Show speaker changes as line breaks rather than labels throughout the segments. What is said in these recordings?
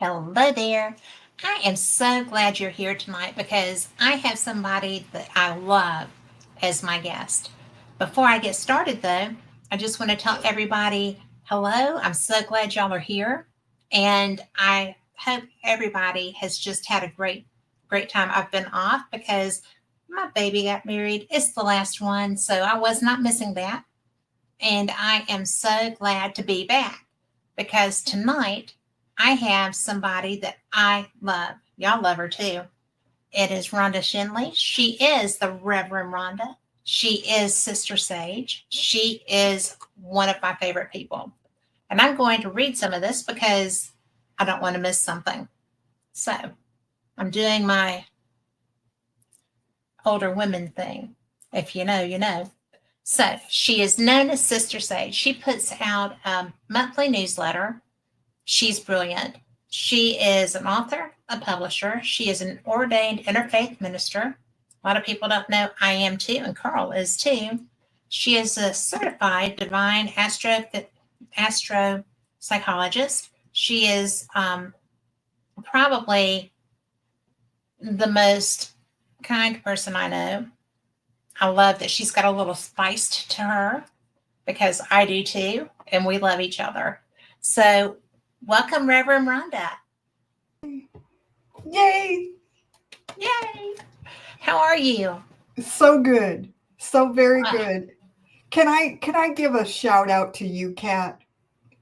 Hello there. I am so glad you're here tonight because I have somebody that I love as my guest. Before I get started, though, I just want to tell everybody hello. I'm so glad y'all are here. And I hope everybody has just had a great time. I've been off because my baby got married. It's the last one. So I was not missing that. And I am so glad to be back because tonight I have somebody that I love. Y'all love her too. It is Rhonda Scheinle. She is the Reverend Rhonda. She is Sister Sage. She is one of my favorite people. And I'm going to read some of this because I don't want to miss something. So I'm doing my older women thing. If you know, you know. So she is known as Sister Sage. She puts out a monthly newsletter. She's brilliant. She is an author, a publisher. She is an ordained interfaith minister. A lot of people don't know I am too, and Carl is too. She is a certified divine astropsychologist. She is probably the most kind person I know. I love that she's got a little spice to her because I do too, and we love each other. So welcome, Reverend Rhonda.
Yay!
Yay! How are you?
So good. So very good. Can I give a shout out to you, Kat?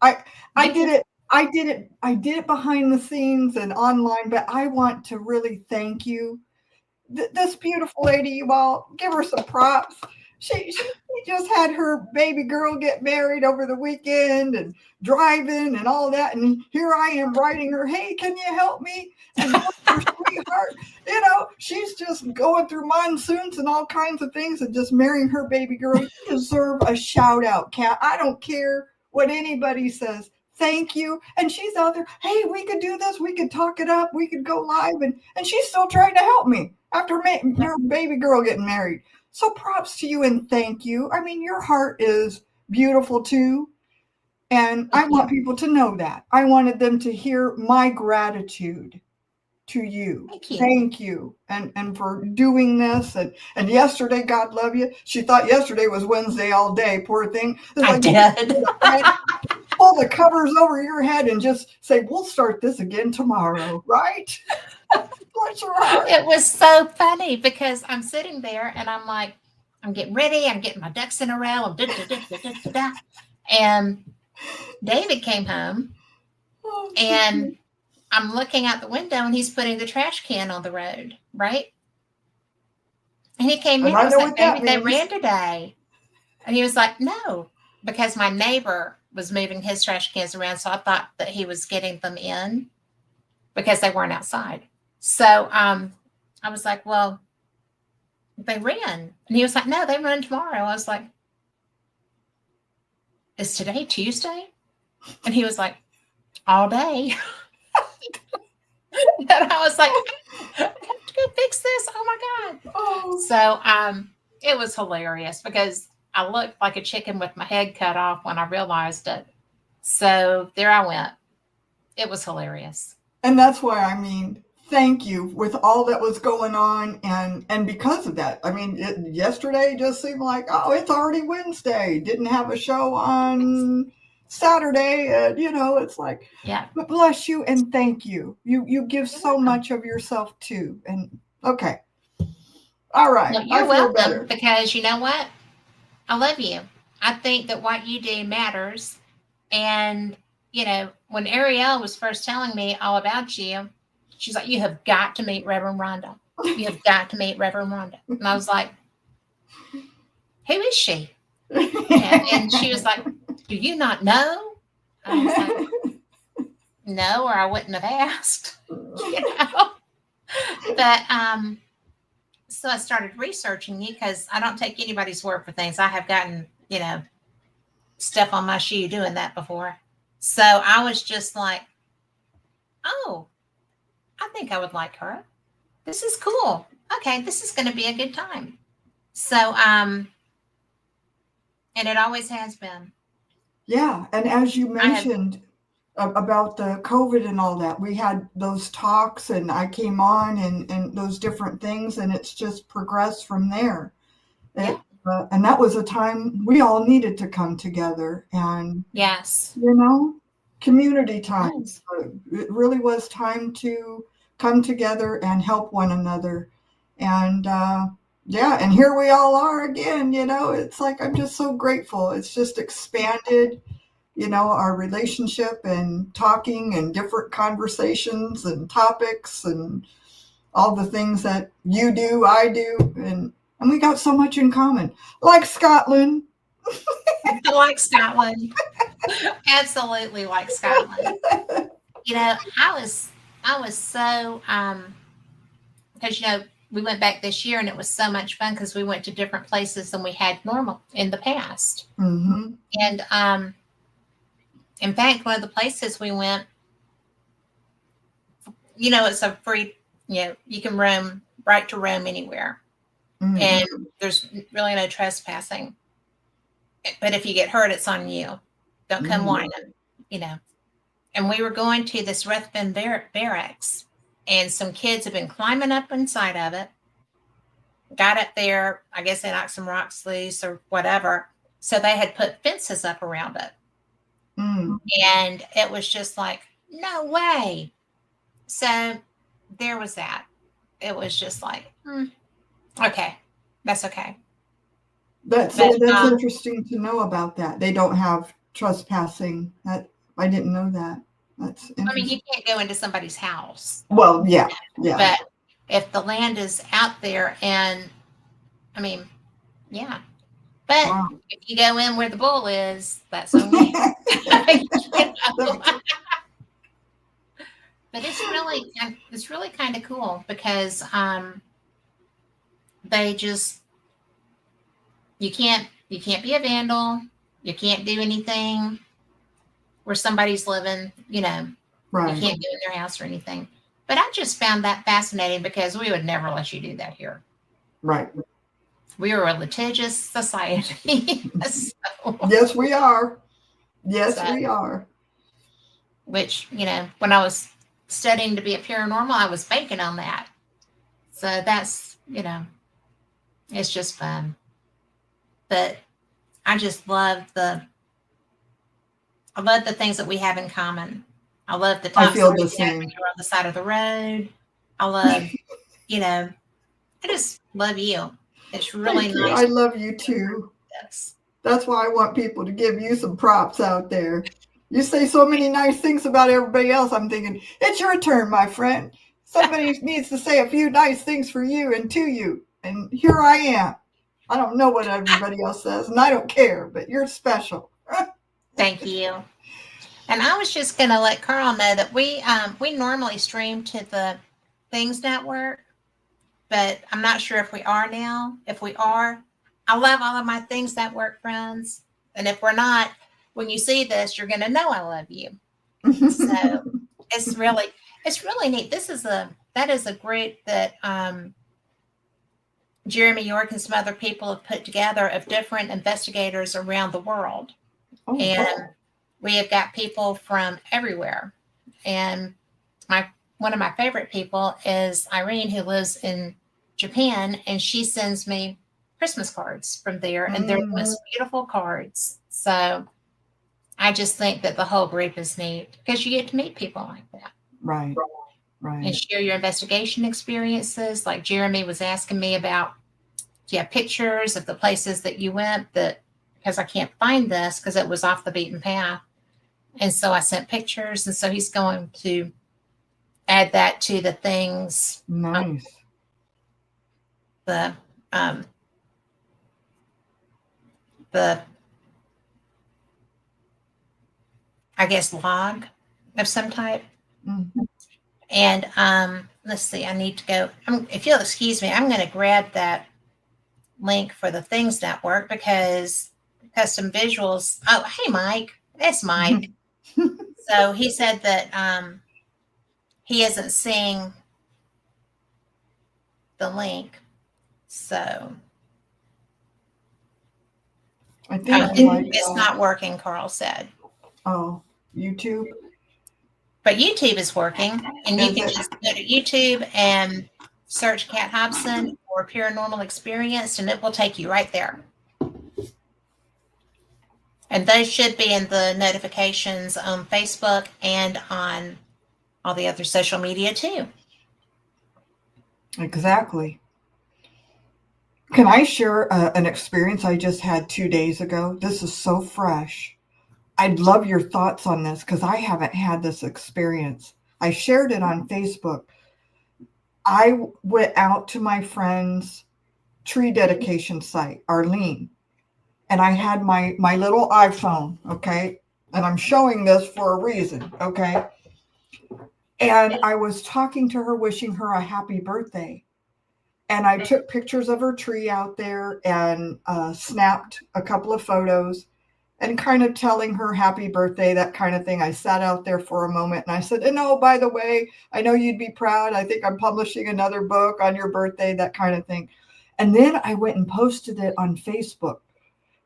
I did it behind the scenes and online, but I want to really thank you. This beautiful lady, you all give her some props. She just had her baby girl get married over the weekend and driving and all that. And here I am writing her, hey, can you help me? And her sweetheart, she's just going through monsoons and all kinds of things and just marrying her baby girl. You deserve a shout out, Kat. I don't care what anybody says. Thank you. And she's out there, hey, we could do this. We could talk it up. We could go live. And she's still trying to help me after your baby girl getting married. So props to you and thank you. I mean, your heart is beautiful too. And I want people to know that. I wanted them to hear my gratitude to you. Thank you. And for doing this. And yesterday, God love you. She thought yesterday was Wednesday all day. Poor thing.
I did.
Pull the covers over your head and just say, we'll start this again tomorrow, right? Bless your heart.
It was so funny because I'm sitting there and I'm like, I'm getting ready. I'm getting my ducks in a row. And David came home and I'm looking out the window and he's putting the trash can on the road, right? And he came in and I was like, baby, they ran today. And he was like, no, because my neighbor was moving his trash cans around. So I thought that he was getting them in because they weren't outside. So I was like, well, they ran. And he was like, no, they run tomorrow. I was like, is today Tuesday? And he was like, all day. And I was like, I have to go fix this. Oh my God. Oh. So it was hilarious because I looked like a chicken with my head cut off when I realized it. So there I went. It was hilarious.
And that's why, I mean, thank you with all that was going on. And because of that, I mean, yesterday just seemed like, oh, it's already Wednesday. Didn't have a show on Saturday. And, it's like,
yeah.
But bless you and thank you. You give so much of yourself too. And okay. All right.
Well, you're welcome because you know what? I love you. I think that what you do matters. And, when Ariel was first telling me all about you, she's like, you have got to meet Reverend Rhonda. You have got to meet Reverend Rhonda. And I was like, who is she? And she was like, do you not know? I was like, no, or I wouldn't have asked. But so I started researching you because I don't take anybody's word for things. I have gotten, step on my shoe doing that before. So I was just like, oh, I think I would like her. This is cool. Okay, this is going to be a good time. So, and it always has been.
Yeah, and as you mentioned, about the COVID and all that. We had those talks, and I came on, and those different things, and it's just progressed from there.
Yeah.
And that was a time we all needed to come together, and
Yes.
community time.
Yes.
It really was time to come together and help one another. And and here we all are again. It's like I'm just so grateful. It's just expanded, our relationship, and talking, and different conversations and topics, and all the things that you do, I do, and we got so much in common. Like Scotland.
Like Scotland. Absolutely like Scotland. I was so because we went back this year, and it was so much fun because we went to different places than we had normal in the past.
Mm-hmm.
And in fact, one of the places we went, it's a free, you can roam right to roam anywhere.
Mm-hmm.
And there's really no trespassing. But if you get hurt, it's on you. Don't come whining, And we were going to this Ruthven barracks, and some kids have been climbing up inside of it. Got up there, I guess they knocked some rocks loose or whatever. So they had put fences up around it.
Mm.
And it was just like, no way. So there was that. It was just like, okay, that's okay.
That's interesting to know about that. They don't have trespassing. That I didn't know that. That's interesting.
I mean, you can't go into somebody's house.
Well, yeah.
But if the land is out there, and I mean, yeah. But if you go in where the bull is, that's on you. But it's really kind of cool because they just you can't be a vandal, you can't do anything where somebody's living,
Right.
You can't go in their house or anything. But I just found that fascinating because we would never let you do that here.
Right.
We are a litigious society.
Yes, we are. Yes, we are.
Which, when I was studying to be a paranormal, I was banking on that. So that's, it's just fun. But I just love the things that we have in common. I love the times
when you're
on the side of the road. I love, I just love you. It's really nice.
I love you too. That's why I want people to give you some props out there. You say so many nice things about everybody else. I'm thinking, it's your turn, my friend. Somebody needs to say a few nice things for you and to you. And here I am. I don't know what everybody else says, and I don't care, but you're special.
Thank you. And I was just going to let Carl know that we normally stream to the Things Network, but I'm not sure if we are now. If we are, I love all of my Things Network friends. And if we're not, when you see this, you're going to know I love you. So it's really neat. That is a group that Jeremy York and some other people have put together of different investigators around the world. Oh, and wow. We have got people from everywhere. And one of my favorite people is Irene, who lives in Japan, and she sends me Christmas cards from there, and they're the most beautiful cards. So I just think that the whole group is neat because you get to meet people like that.
Right.
And share your investigation experiences. Like Jeremy was asking me about, do you have pictures of the places that you went? Because I can't find this because it was off the beaten path. And so I sent pictures, and so he's going to add that to the things.
Nice.
The I guess log of some type.
Mm-hmm.
And let's see, I need to go. If you'll excuse me, I'm going to grab that link for the Things Network because custom visuals. Oh, hey, Mike. That's Mike. So he said that he isn't seeing the link. So
I think
it's not working, Carl said.
Oh, YouTube?
But YouTube is working, and you
Is
can
it?
just go to YouTube and search Kat Hobson or Paranormal Experience, and it will take you right there. And those should be in the notifications on Facebook and on all the other social media too.
Exactly. Can I share an experience I just had 2 days ago? This is so fresh. I'd love your thoughts on this because I haven't had this experience. I shared it on Facebook. I went out to my friend's tree dedication site, Arlene, and I had my little iPhone, okay? And I'm showing this for a reason, okay? And I was talking to her, wishing her a happy birthday. And I took pictures of her tree out there and snapped a couple of photos and kind of telling her happy birthday, that kind of thing. I sat out there for a moment and I said, and oh, by the way, I know you'd be proud. I think I'm publishing another book on your birthday, that kind of thing. And then I went and posted it on Facebook.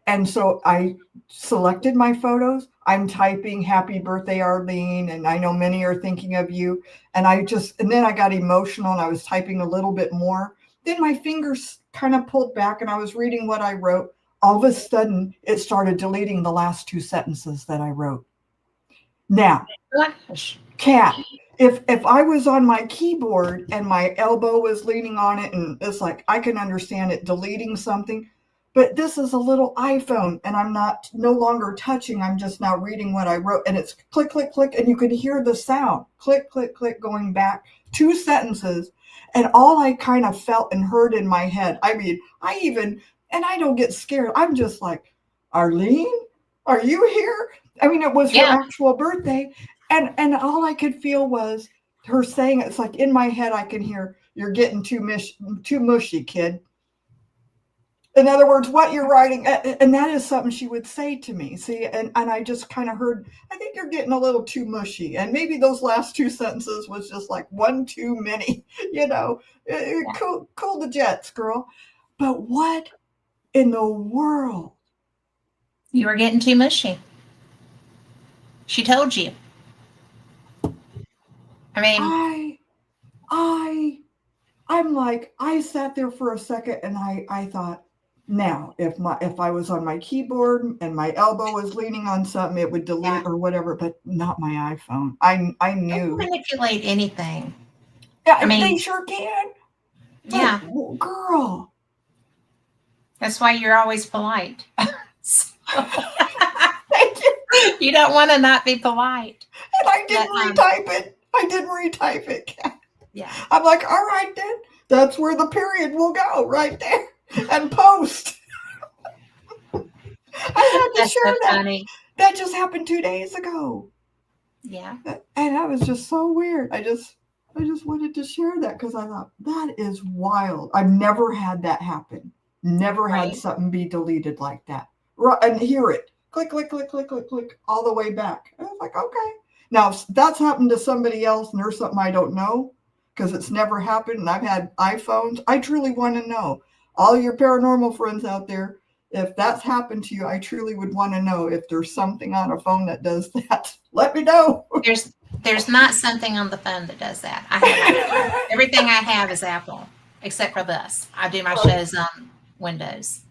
And so I selected my photos. I'm typing happy birthday, Arlene. And I know many are thinking of you. And then I got emotional and I was typing a little bit more. Then my fingers kind of pulled back and I was reading what I wrote. All of a sudden, it started deleting the last 2 sentences that I wrote. Now, Kat, if I was on my keyboard and my elbow was leaning on it, and it's like I can understand it deleting something, but this is a little iPhone and I'm no longer touching. I'm just now reading what I wrote, and it's click, click, click, and you can hear the sound click, click, click going back 2 sentences. And all I kind of felt and heard in my head, I mean, and I don't get scared. I'm just like, Arlene, are you here? I mean, it was her actual birthday. And all I could feel was her saying, it's like in my head, I can hear, you're getting too mushy, kid. In other words, what you're writing, and that is something she would say to me. See, and I just kind of heard, I think you're getting a little too mushy. And maybe those last 2 sentences was just like one too many, cool the jets, girl. But what in the world?
You were getting too mushy. She told you. I mean,
I'm like, I sat there for a second and I thought, now, if I was on my keyboard and my elbow was leaning on something, it would delete or whatever, but not my iPhone. I knew.
Don't manipulate anything.
Yeah, I mean, they sure can.
Yeah,
girl.
That's why you're always polite.
Thank you.
You don't want to not be polite.
And I didn't retype it. I didn't retype it.
Yeah.
I'm like, all right then. That's where the period will go, right there. And post. I had to share that.
Funny.
That just happened 2 days ago.
Yeah.
And that was just so weird. I just wanted to share that because I thought, that is wild. I've never had that happen. Never had something be deleted like that. And hear it. Click, click, click, click, click, click, all the way back. And I was like, okay. Now, if that's happened to somebody else and there's something I don't know, because it's never happened and I've had iPhones, I truly want to know. All your paranormal friends out there, if that's happened to you, I truly would want to know if there's something on a phone that does that. Let me know.
There's not something on the phone that does that. Everything I have is Apple, except for this. I do my shows on Windows.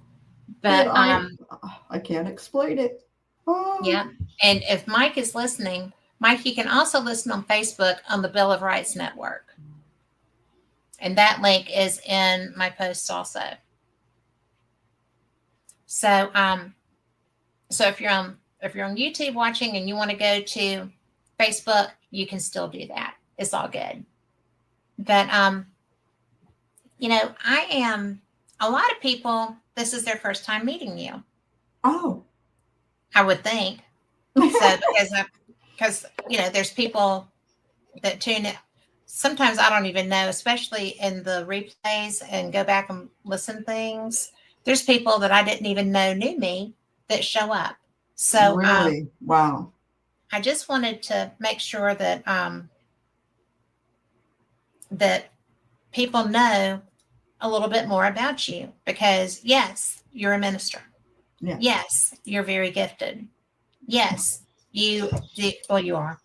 But
I can't explain it. Oh.
Yeah. And if Mike is listening, Mike, you can also listen on Facebook on the Bill of Rights Network. And that link is in my posts also. So so if you're on YouTube watching and you want to go to Facebook, you can still do that. It's all good. But I am, a lot of people, this is their first time meeting you.
Oh.
I would think. So because there's people that tune in. Sometimes I don't even know, especially in the replays and go back and listen things. There's people that I didn't even know knew me that show up. So
really, wow.
I just wanted to make sure that that people know a little bit more about you, because yes, you're a minister.
Yeah.
Yes, you're very gifted. Yes, you do. Well, you are.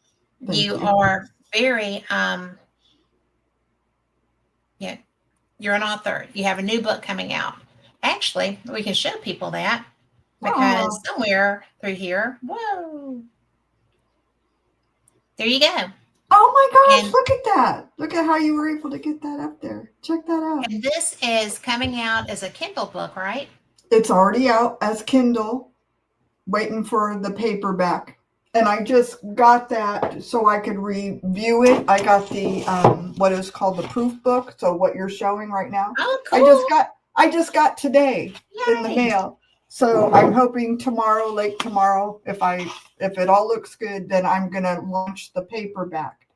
Thank
You
you.
are very, yeah, you're an author. You have a new book coming out. Actually, we can show people that because
Oh,
somewhere through here, whoa, there you go.
oh my gosh,
And
look at that. Look at how you were able to get that up there. Check that out.
and this is coming out as a Kindle book, right?
It's already out as Kindle, waiting for the paperback. And I just got that so I could review it. I got the what is called the proof book. So what you're showing right now,
Oh,
I just
cool.
got I just got today in the
Yay.
mail. So I'm hoping tomorrow, late tomorrow, if it all looks good, then I'm gonna launch the paperback.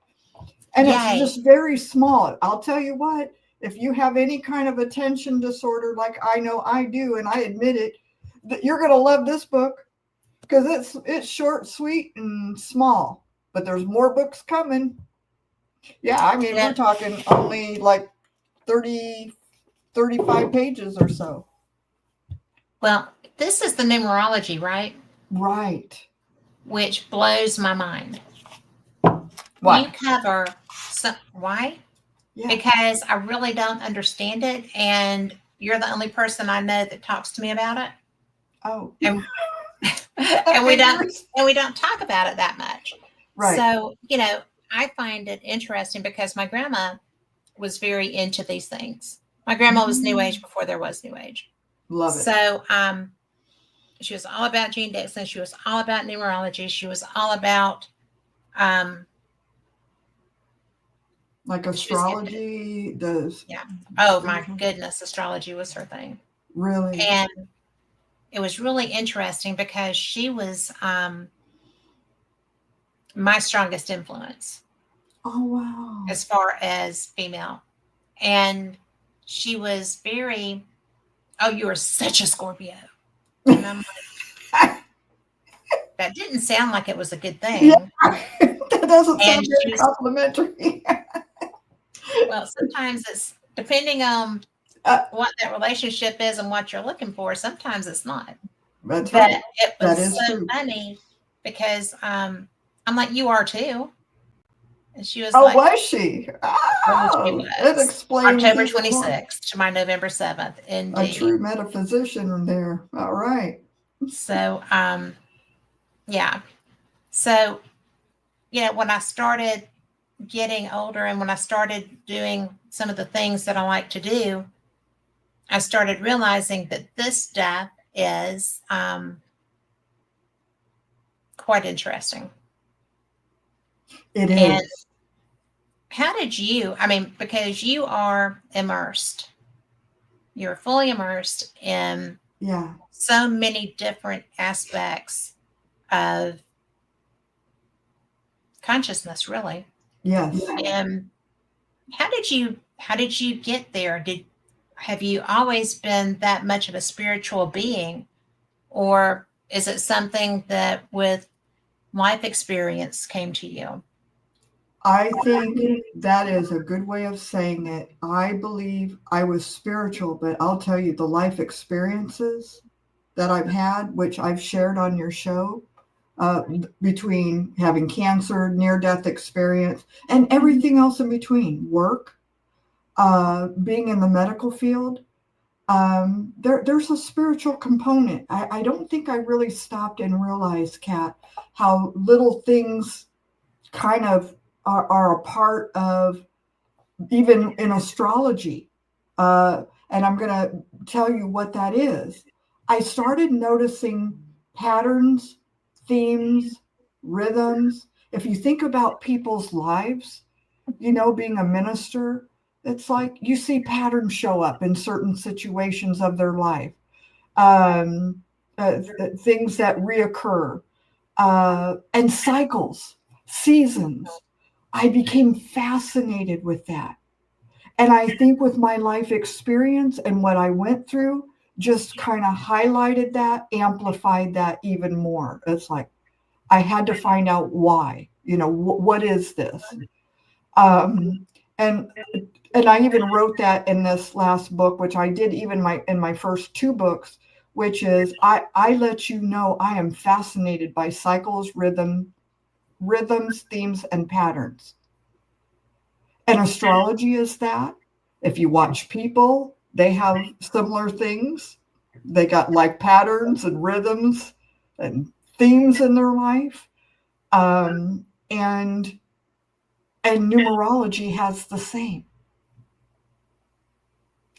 And it's
Yay.
just very small. I'll tell you what, if you have any kind of attention disorder like I know I do, and I admit it, that you're gonna love this book because it's short, sweet, and small. But there's more books coming. Yeah, I mean,
You know,
we're talking only like 30, 35 pages or so.
well, this is the numerology, right?
Right.
Which blows my mind. You
What?
cover why?
Yeah.
Because I really don't understand it, and you're the only person I know that talks to me about it,
Oh.
and
I
and we don't
figures.
and we don't talk about it that much.
Right.
So, I find it interesting because my grandma was very into these things. My grandma was New Age before there was New Age.
Love it.
So, she was all about gene dexing. She was all about numerology. She was all about, um,
Like
she was into,
astrology does.
yeah. Oh my goodness, astrology was her thing,
Really?
and it was really interesting because she was my strongest influence
Oh, wow.
as far as female, and she was very. Oh, you are such a Scorpio, and I'm like, that didn't sound like it was a good
Yeah,
thing.
that doesn't
And
sound very
she's
complimentary.
well, sometimes it's depending on
Uh,
what that relationship is and what you're looking for. Sometimes it's not.
that's
But
right.
it
That
was
is
so
true.
funny because I'm like, you are too. And she was
Oh,
like,
was she?
oh, she
Oh, it
was.
explains
October
even more.
26th to my November 7th,
A
indeed.
true metaphysician there. All right.
So, yeah. So, when I started getting older and when I started doing some of the things that I like to do, I started realizing that this stuff is quite interesting.
It
And
is.
how did you, I mean, because you are immersed, you're fully immersed in
Yeah.
so many different aspects of consciousness, really.
Yes.
And how did you get there? Have you always been that much of a spiritual being, or is it something that with life experience came to you?
I think that is a good way of saying it. I believe I was spiritual, but I'll tell you the life experiences that I've had, which I've shared on your show, between having cancer, near death experience, and everything else in between work, being in the medical field. There's a spiritual component. I don't think I really stopped and realized, Kat, how little things kind of are a part of even in astrology. And I'm going to tell you what that is. I started noticing patterns, themes, rhythms. If you think about people's lives, being a minister, it's like you see patterns show up in certain situations of their life, um, things that reoccur, and cycles, seasons. I became fascinated with that. And I think with my life experience and what I went through, just kind of highlighted that, amplified that even more. It's like I had to find out why, what is this? Um, and and I even wrote that in this last book, which I did even in my first two books, which is I let you know I am fascinated by cycles, rhythms, themes, and patterns. And astrology is that. If you watch people, they have similar things. They got like patterns and rhythms and themes in their life. And numerology has the same.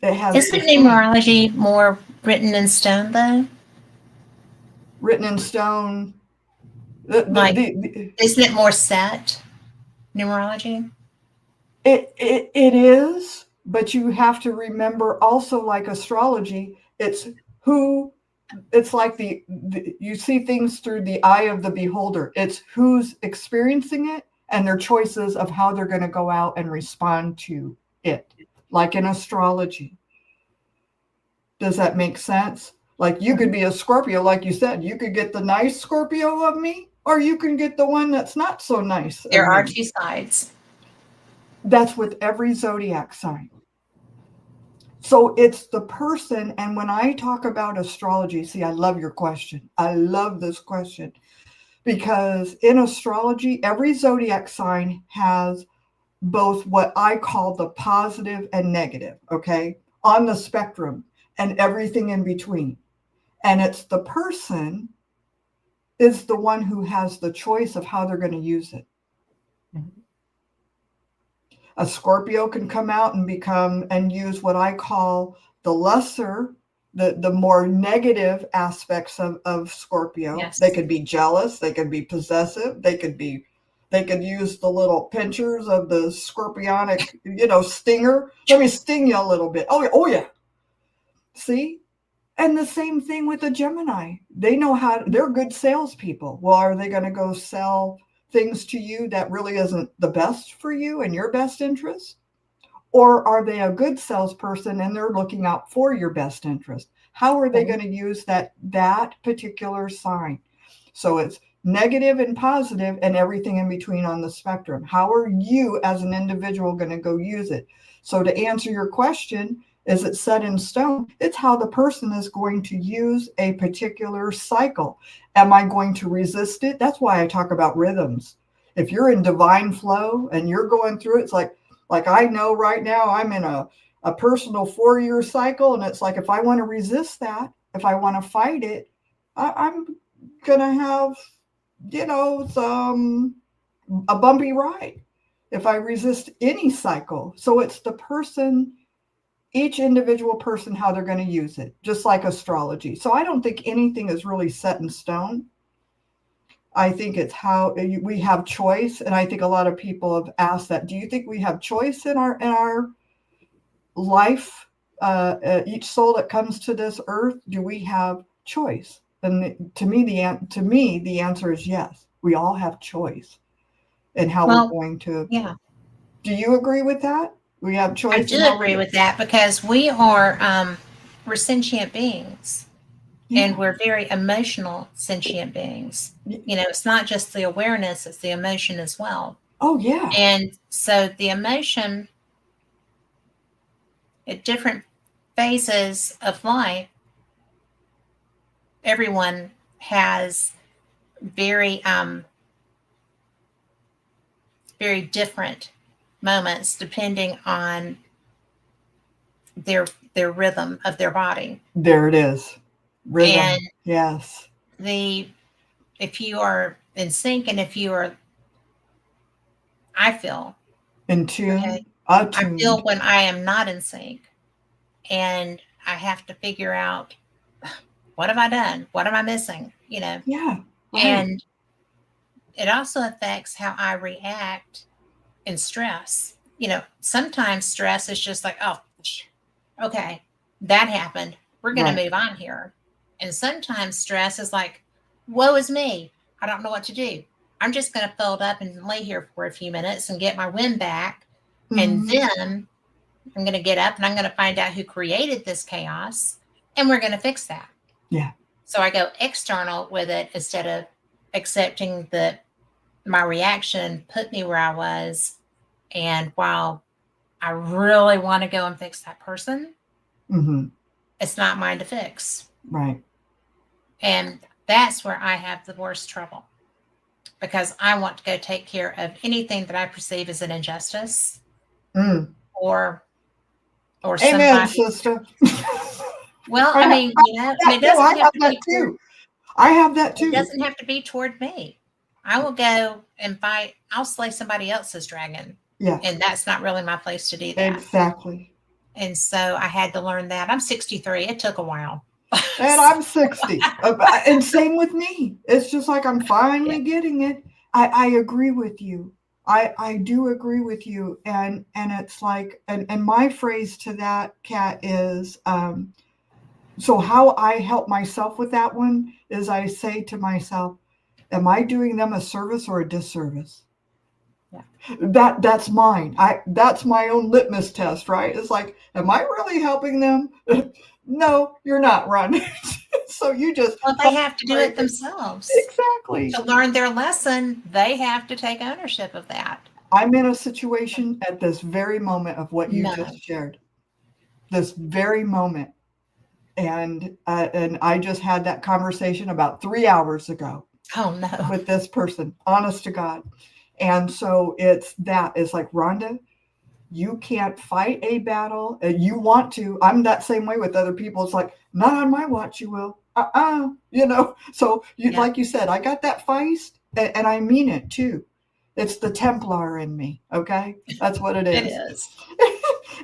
It has
Isn't
the same.
numerology more written in stone, though?
Written in stone.
Isn't it more set, numerology?
It is, but you have to remember also, like astrology, it's like you see things through the eye of the beholder. It's who's experiencing it and their choices of how they're going to go out and respond to it, like in astrology. Does that make sense? Like you could be a Scorpio, like you said, you could get the nice Scorpio of me, or you can get the one that's not so nice.
There are two sides.
That's with every zodiac sign. So it's the person. And when I talk about astrology, see, I love your question. I love this question because in astrology, every zodiac sign has both what I call the positive and negative, okay, on the spectrum and everything in between. And it's the person is the one who has the choice of how they're going to use it. A Scorpio can come out and become and use what I call the lesser, the more negative aspects of Scorpio.
Yes.
They could be jealous, they could be possessive, they could use the little pinchers of the scorpionic, stinger. Let me sting you a little bit. Oh yeah. See? And the same thing with a Gemini. They know they're good salespeople. Well, are they going to go sell things to you that really isn't the best for you and your best interest? Or are they a good salesperson and they're looking out for your best interest? How are they going to use that particular sign? So it's negative and positive and everything in between on the spectrum. How are you as an individual going to go use it? So to answer your question, is it set in stone? It's how the person is going to use a particular cycle. Am I going to resist it? That's why I talk about rhythms. If you're in divine flow and you're going through it, it's like I know right now I'm in a personal 4-year cycle. And it's like, if I want to resist that, if I want to fight it, I'm going to have, a bumpy ride if I resist any cycle. So it's the person, each individual person, how they're going to use it, just like astrology. So I don't think anything is really set in stone. I think it's how we have choice. And I think a lot of people have asked that. Do you think we have choice in our life? Each soul that comes to this earth, do we have choice? And to me, the answer is yes. We all have choice in how we're going to.
Yeah.
Do you agree with that? We have choice.
I do agree with that because we're sentient beings. Yeah. And we're very emotional sentient beings. It's not just the awareness, it's the emotion as well.
Oh, yeah.
And so the emotion at different phases of life, everyone has very different moments depending on their rhythm of their body.
There it is. Rhythm. And yes.
If you are in sync and if you are, I feel
in tune.
Okay, I feel when I am not in sync and I have to figure out, what have I done? What am I missing?
Yeah. Right.
And it also affects how I react in stress. Sometimes stress is just like, oh, okay, that happened. We're going to move on here. And sometimes stress is like, woe is me. I don't know what to do. I'm just going to fold up and lay here for a few minutes and get my wind back. Mm-hmm. And then I'm going to get up and I'm going to find out who created this chaos. And we're going to fix that.
Yeah.
So I go external with it instead of accepting that my reaction put me where I was. And while I really want to go and fix that person,
mm-hmm.
It's not mine to fix.
Right.
And that's where I have the worst trouble. because I want to go take care of anything that I perceive as an injustice
Mm.
or
Amen,
somebody.
sister.
Well,
I
I
have
mean,
that
it
too.
doesn't
I
have
have
to
that
be toward.
too. I have that
It
too.
doesn't have to be toward me. I will go and fight. I'll slay somebody else's dragon,
Yeah,
and that's not really my place to do that.
exactly.
And so I had to learn that. I'm 63. It took a while.
And I'm 60. And same with me. It's just like I'm
Yeah.
finally getting it. I agree with you. I do agree with you. And it's like, and my phrase to that, Kat, is so how I help myself with that one is I say to myself, am I doing them a service or a disservice?
Yeah.
That's mine. That's my own litmus test, right? It's like, am I really helping them? No, you're not, Ron. So you just
Well, they have to do it themselves.
exactly.
To learn their lesson, they have to take ownership of that.
I'm in a situation at this very moment of what you
No.
just shared. This very moment, and I just had that conversation about 3 hours ago
Oh, no.
with this person, honest to God. And so it's like, Rhonda, you can't fight a battle. You want to. I'm that same way with other people. It's like, not on my watch, you will. So
Yeah,
like you said, I got that feist, and I mean it too. It's the Templar in me. Okay, that's what it
it
is.
is.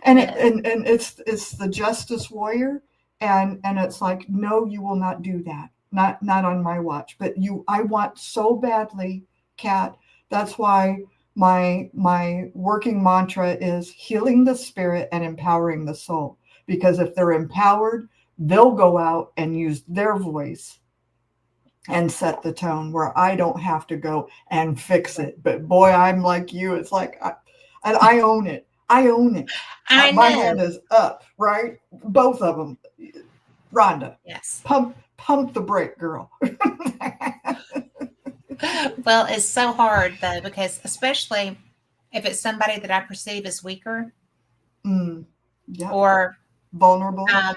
and
It
it,
is.
and it's the justice warrior, and it's like, no, you will not do that. Not on my watch. But I want so badly, Kat. That's why my working mantra is healing the spirit and empowering the soul. Because if they're empowered, they'll go out and use their voice and set the tone where I don't have to go and fix it. But boy, I'm like you. It's like, and I own it. I own it.
I
My
know.
hand is up, right? Both of them. Rhonda,
Yes.
pump the brake, girl.
Well, it's so hard though, because especially if it's somebody that I perceive as weaker
Mm, yep.
or
Vulnerable.
um,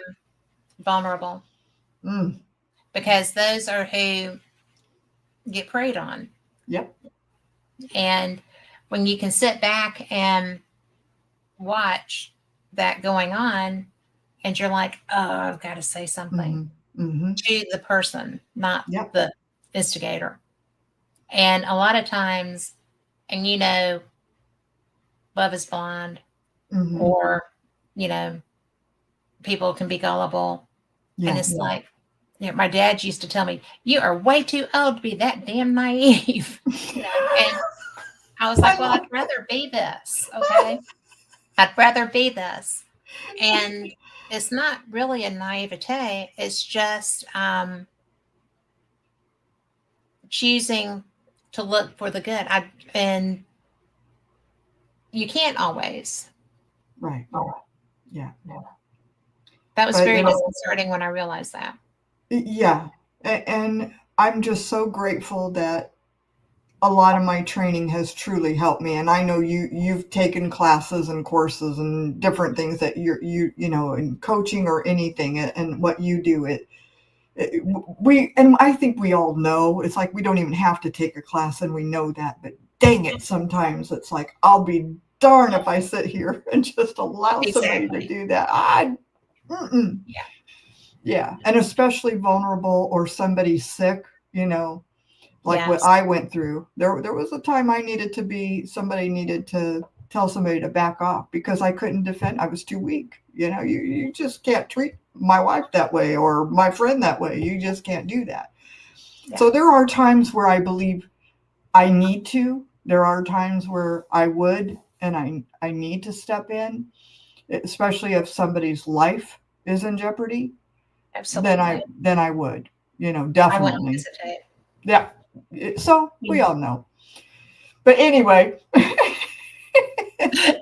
vulnerable,
Mm,
because those are who get preyed on.
yep.
And when you can sit back and watch that going on, and you're like, oh, I've got to say something
Mm-hmm.
to the person, not
Yep.
the instigator. And a lot of times, and love is blind,
Mm-hmm.
or, you know, people can be gullible. And
Yeah.
it's like, my dad used to tell me, you are way too old to be that damn naive. And I was like,
I
well,
love
I'd rather be this. Okay. I'd rather be this. And it's not really a naivete. It's just choosing to look for the good. And you can't always.
right. Yeah.
That was
But
very disconcerting when I realized that.
yeah. And I'm just so grateful that a lot of my training has truly helped me. And I know you've taken classes and courses and different things that in coaching or anything, and what you do, and I think we all know, it's like we don't even have to take a class and we know that, but dang it, sometimes it's like, I'll be darned if I sit here and just allow somebody to
Exactly.
do that.
Yeah.
Yeah. And especially vulnerable or somebody sick, like what
Yes.
I went through. There was a time somebody needed to tell somebody to back off because I couldn't defend. I was too weak. You just can't treat my wife that way or my friend that way. You just can't do that.
Yeah.
So there are times where I believe I need to. There are times where I would, and I need to step in, especially if somebody's life is in jeopardy.
Absolutely.
Then I would,
I wouldn't
definitely.
hesitate.
Yeah. So we
Yeah.
all know. But anyway,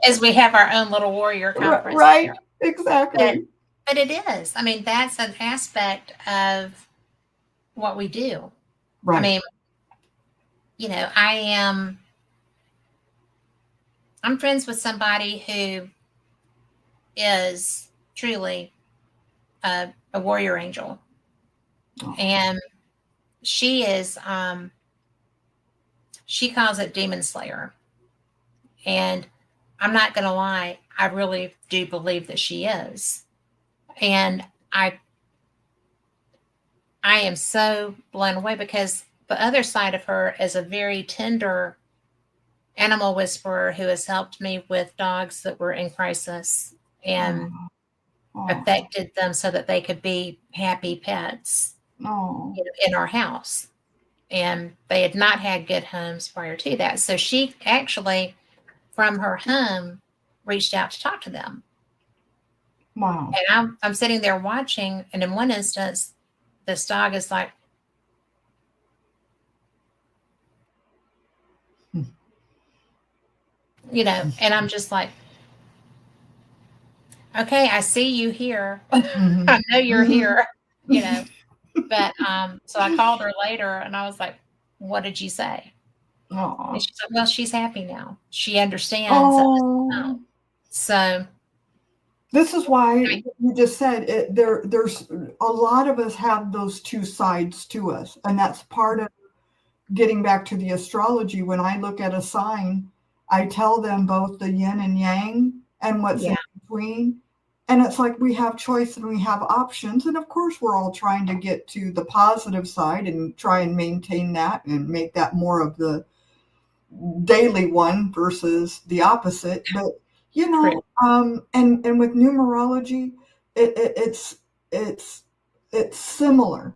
As we have our own little warrior conference
right,
here. But
exactly.
but it is. I mean, that's an aspect of what we do. I
Right.
mean, I'm friends with somebody who is truly a warrior angel.
Oh,
And she is she calls it Demon Slayer. And I'm not going to lie, I really do believe that she is. And I am so blown away because the other side of her is a very tender animal whisperer who has helped me with dogs that were in crisis and affected them so that they could be happy pets in our house. And they had not had good homes prior to that. So she actually, from her home, reached out to talk to them.
Wow.
And I'm sitting there watching, and in one instance, this dog is like, you know, and I'm just like, okay, I see you here. I know you're here, you know. But so I called her later and I was like, what did you say? And she's like, well, she's happy now. She understands. So
this is why you just said it, there's a lot of us have those two sides to us. And that's part of getting back to the astrology. When I look at a sign, I tell them both the yin and yang and what's in between. And it's like we have choice and we have options. And of course, we're all trying to get to the positive side and try and maintain that and make that more of the daily one versus the opposite. But, you know, and with numerology, it's similar.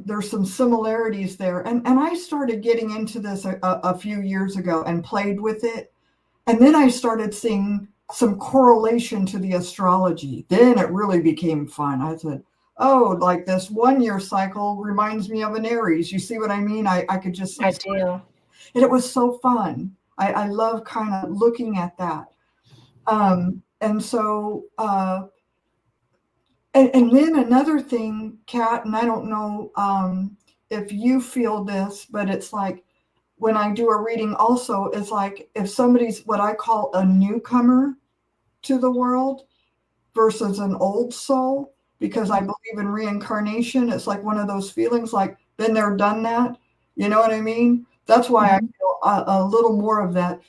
There's some similarities there. And I started getting into this a few years ago and played with it. And then I started seeing some correlation to the astrology. Then it really became fun. I said, oh, like this 1 year cycle reminds me of an Aries. You see what I mean? I could just.
I do.
And it was so fun. I love kind of looking at that. And so, and then another thing, Kat, and I don't know if you feel this, but it's like when I do a reading also, it's like if somebody's what I call a newcomer to the world versus an old soul, because I believe in reincarnation. It's like one of those feelings like, been there, done that. You know what I mean? That's why I feel a little more of that,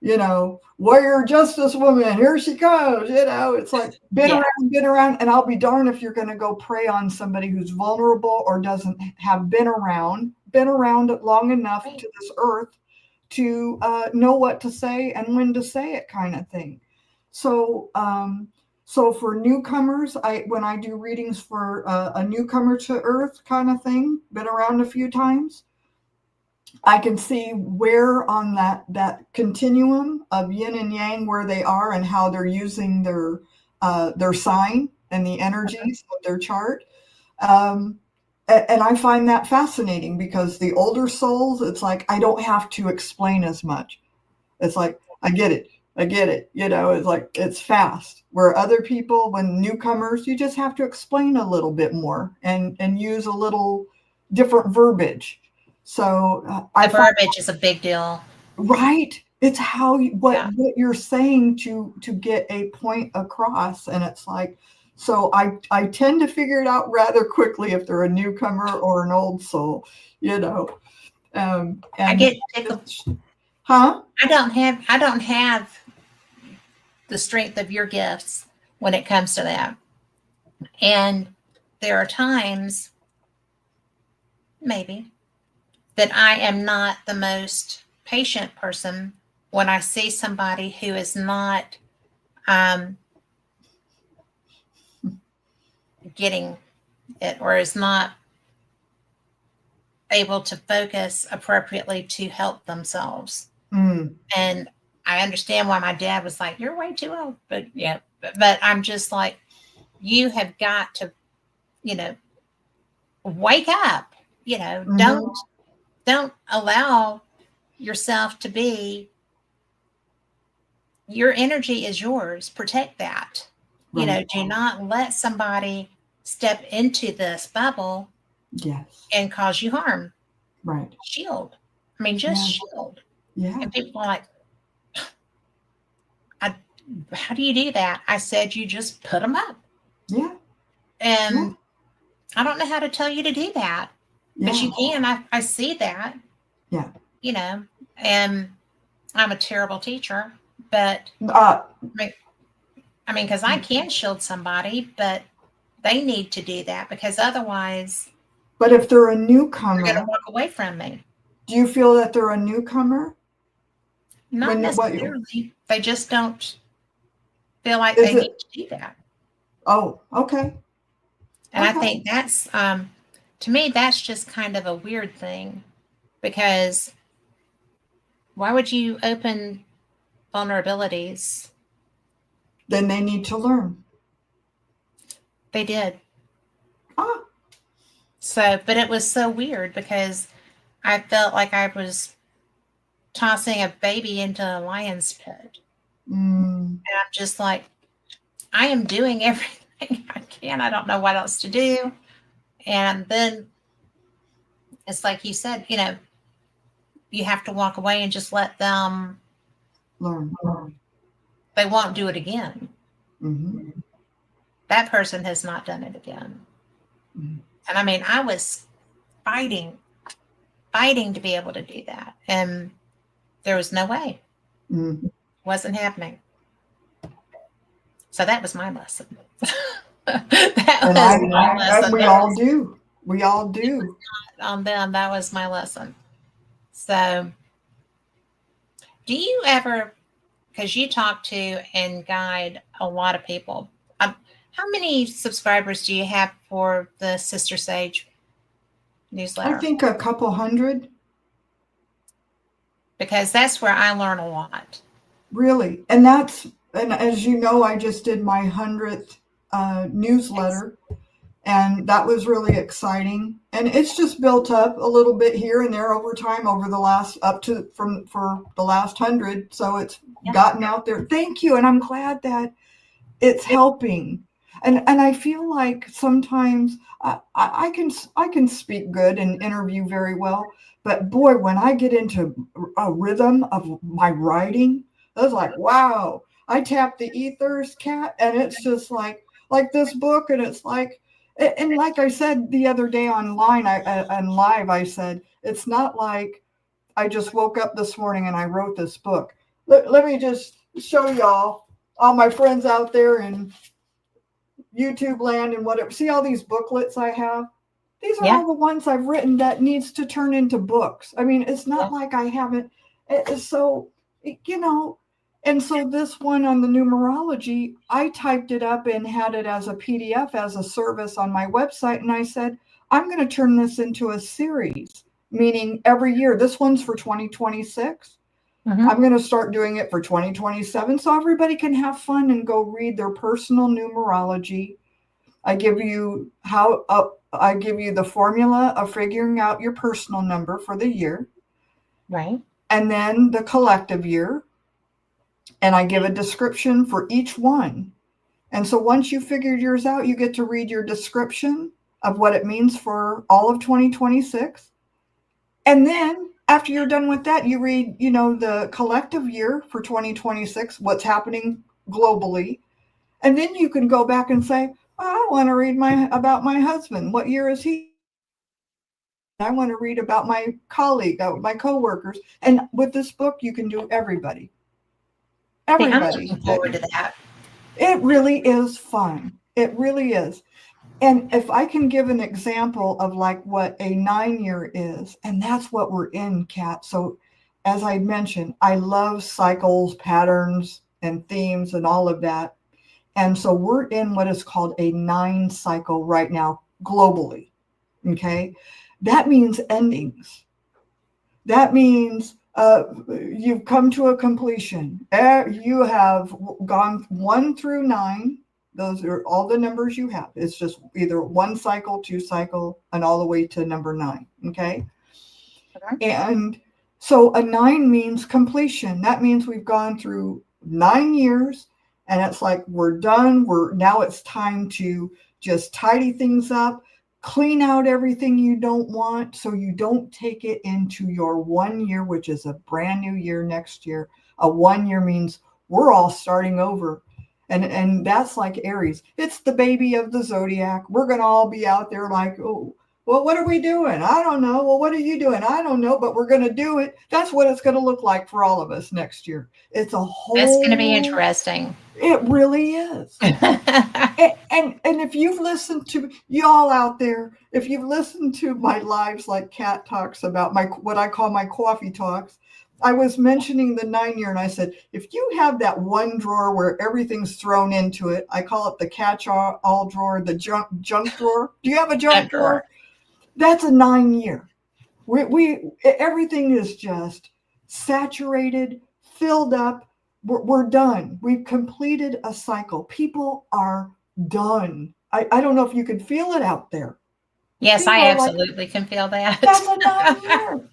you know, warrior justice woman, here she comes, you know, it's like been around, and I'll be darned if you're going to go prey on somebody who's vulnerable or doesn't have been around long enough to this earth to know what to say and when to say it kind of thing. So, so for newcomers, when I do readings for a newcomer to earth kind of thing, been around a few times, I can see where on that continuum of yin and yang where they are and how they're using their sign and the energies of their chart. And I find that fascinating because the older souls, it's like I don't have to explain as much. It's like I get it. You know, it's like it's fast. Where other people, when newcomers, you just have to explain a little bit more and use a little different verbiage. So
the verbiage is a big deal,
right? It's how what you're saying to get a point across, and it's like, so I tend to figure it out rather quickly if they're a newcomer or an old soul, you know. And
I get tickled.
Huh?
I don't have the strength of your gifts when it comes to that, and there are times, maybe, that I am not the most patient person when I see somebody who is not getting it or is not able to focus appropriately to help themselves. And I understand why my dad was like, you're way too old. But but I'm just like, you have got to, you know, wake up, you know, don't allow yourself to be, your energy is yours. Protect that. Right. You know, do not let somebody step into this bubble and cause you harm.
Right.
Shield. I mean, just shield.
Yeah.
And people are like, how do you do that? I said, you just put them up.
Yeah.
And I don't know how to tell you to do that. But you can. I see that.
Yeah.
you know, and I'm a terrible teacher, but I mean, because I can shield somebody, but they need to do that because otherwise
but if they're a
they're going to
newcomer,
walk away from me.
do you feel that they're a newcomer?
Not
When what
necessarily. They just don't feel like
is
they need
it?
to do that.
Oh, okay.
And I
Okay.
think that's, to me, that's just kind of a weird thing because why would you open vulnerabilities?
Then they need to learn.
They did.
Ah.
So, but it was so weird because I felt like I was tossing a baby into a lion's pit.
Mm.
And I'm just like, I am doing everything I can. I don't know what else to do. And then it's like you said, you have to walk away and just let them,
Learn.
they won't do it again.
Mm-hmm.
That person has not done it again.
Mm-hmm.
And I mean, I was fighting to be able to do that. And there was no way.
Mm-hmm.
Wasn't happening. So that was my lesson. That
And
was my
and
lesson.
we all do. We all do.
On them, that was my lesson. So, do you ever, because you talk to and guide a lot of people, how many subscribers do you have for the Sister Sage
I
newsletter?
think a couple hundred.
Because that's where I learn a lot.
Really. And as you know, I just did my 100th newsletter, and that was really exciting. And it's just built up a little bit here and there over time, over the last for the last 100. So it's gotten out there. Thank you. And I'm glad that it's helping. And I feel like sometimes I can speak good and interview very well, but boy, when I get into a rhythm of my writing, I was like, wow. I tap the ethers, Cat, and it's just like this book, and it's like, and like I said the other day online, on live, I said it's not like I just woke up this morning and I wrote this book. Let me just show y'all, all my friends out there in YouTube land and whatever. See all these booklets I have? These are
Yeah.
all the ones I've written that needs to turn into books. I mean, it's not like I haven't. So, and so this one on the numerology, I typed it up and had it as a PDF as a service on my website. And I said, I'm going to turn this into a series, meaning every year. This one's for 2026. I'm going to start doing it for 2027 so everybody can have fun and go read their personal numerology. I give you the formula of figuring out your personal number for the year.
Right.
And then the collective year. And I give a description for each one. And so once you figured yours out, you get to read your description of what it means for all of 2026. And then after you're done with that, you read, the collective year for 2026, what's happening globally. And then you can go back and say, I want to read about my husband. What year is he? I want to read about my colleague, my coworkers. And with this book, you can do everybody.
I'm
Everybody.
looking forward to that.
It really is fun. It really is. And if I can give an example of like what a 9-year is, and that's what we're in, Kat. So as I mentioned, I love cycles, patterns, and themes and all of that. And so we're in what is called a 9 cycle right now globally. Okay. That means endings. That means you've come to a completion. You have gone 1 through 9. Those are all the numbers you have. It's just either 1 cycle, 2 cycle, and all the way to number 9. Okay. And so a 9 means completion. That means we've gone through 9 years, and it's like we're done. Now it's time to just tidy things up, clean out everything you don't want so you don't take it into your 1 year, which is a brand new year next year. A 1 year means we're all starting over. And that's like Aries. It's the baby of the zodiac. We're going to all be out there like, oh, Well, what are we doing? I don't know. Well, what are you doing? I don't know, but we're going to do it. That's what it's going to look like for all of us next year. It's a
That's going to be
whole,
interesting.
it really is. And if you've listened to y'all out there, if you've listened to my lives like Kat talks about, my what I call my coffee talks, I was mentioning the 9-year and I said, if you have that one drawer where everything's thrown into it, I call it the catch-all drawer, the junk drawer. Do you have a junk drawer? That's a 9-year. We everything is just saturated, filled up. We're done. We've completed a cycle. People are done. I don't know if you can feel it out there.
Yes,
People
I
are like,
absolutely can feel that.
that's a 9-year.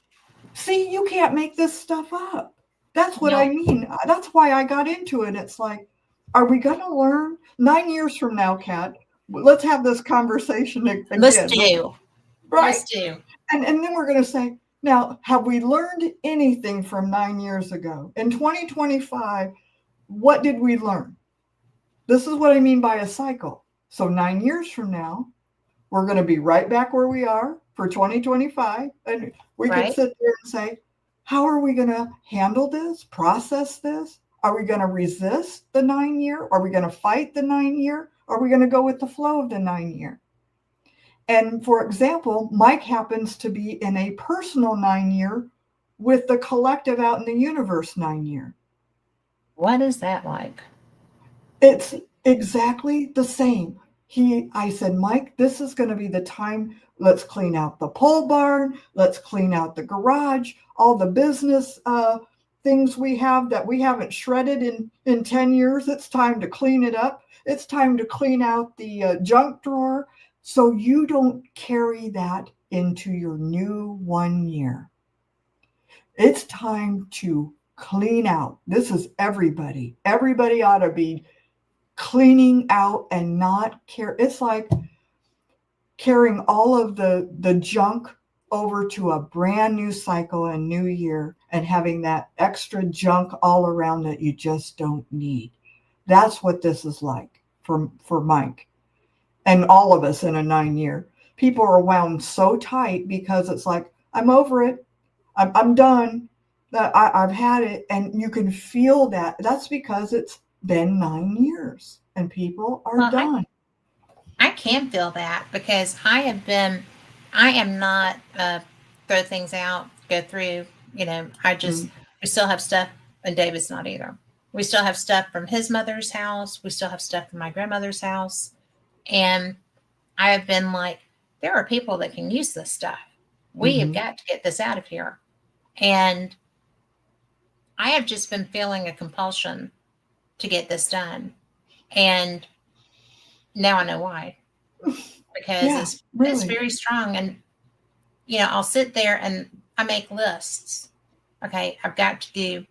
See, you can't make this stuff up. That's what I
No,
mean. That's why I got into it. It's like, are we going to learn 9 years from now, Kat? Let's have this conversation
let's
again.
do.
Right.
Let's do.
And then we're going to say, now, have we learned anything from 9 years ago? In 2025, what did we learn? This is what I mean by a cycle. So 9 years from now, we're going to be right back where we are for 2025. And we could
Right?
sit there and say, how are we going to handle this, process this? Are we going to resist the 9-year? Are we going to fight the 9-year? Are we going to go with the flow of the 9-year? And for example, Mike happens to be in a personal 9-year with the collective out in the universe 9-year.
What is that like?
It's exactly the same. I said, Mike, this is going to be the time. Let's clean out the pole barn. Let's clean out the garage, all the business things we have that we haven't shredded in 10 years. It's time to clean it up. It's time to clean out the junk drawer so you don't carry that into your new 1 year. It's time to clean out. This is everybody. Everybody ought to be cleaning out and not care. It's like carrying all of the junk over to a brand new cycle and new year and having that extra junk all around that you just don't need. That's what this is like for Mike and all of us in a 9-year. People are wound so tight because it's like, I'm over it. I'm done. I've had it. And you can feel that. That's because it's been 9 years and people are
Well,
done.
I can feel that because I am not throw things out, go through, we still have stuff, and David's not either. We still have stuff from his mother's house. We still have stuff from my grandmother's house. And I have been like, there are people that can use this stuff. We have got to get this out of here. And I have just been feeling a compulsion to get this done. And now I know why. Because
Yeah,
it's
really.
very strong. And I'll sit there and I make lists. Okay, I've got to do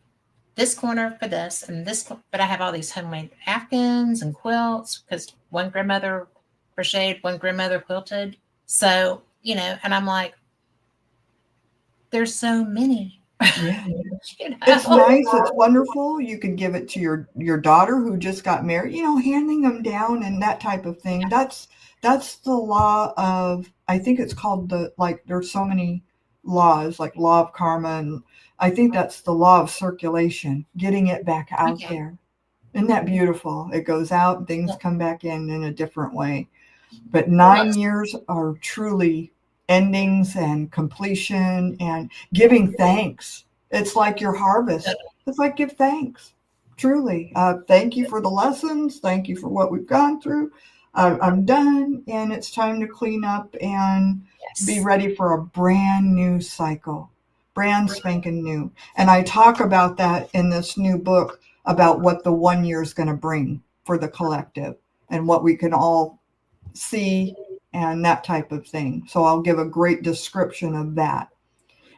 this corner for this and this, but I have all these homemade Afghans and quilts because one grandmother crocheted, one grandmother quilted. So, and I'm like, there's so many.
Yeah. It's nice. It's wonderful. You can give it to your daughter who just got married, handing them down and that type of thing. That's the law of, I think it's called there's so many laws, like law of karma. And I think that's the law of circulation, getting it back out
Okay.
there. Isn't that beautiful? It goes out, things come back in a different way. But 9 years are truly endings and completion and giving thanks. It's like your harvest. It's like give thanks. Truly. Thank you for the lessons. Thank you for what we've gone through. I'm done, and it's time to clean up and be ready for a brand new cycle, brand spanking new. And I talk about that in this new book about what the 1 year is going to bring for the collective and what we can all see and that type of thing. So I'll give a great description of that.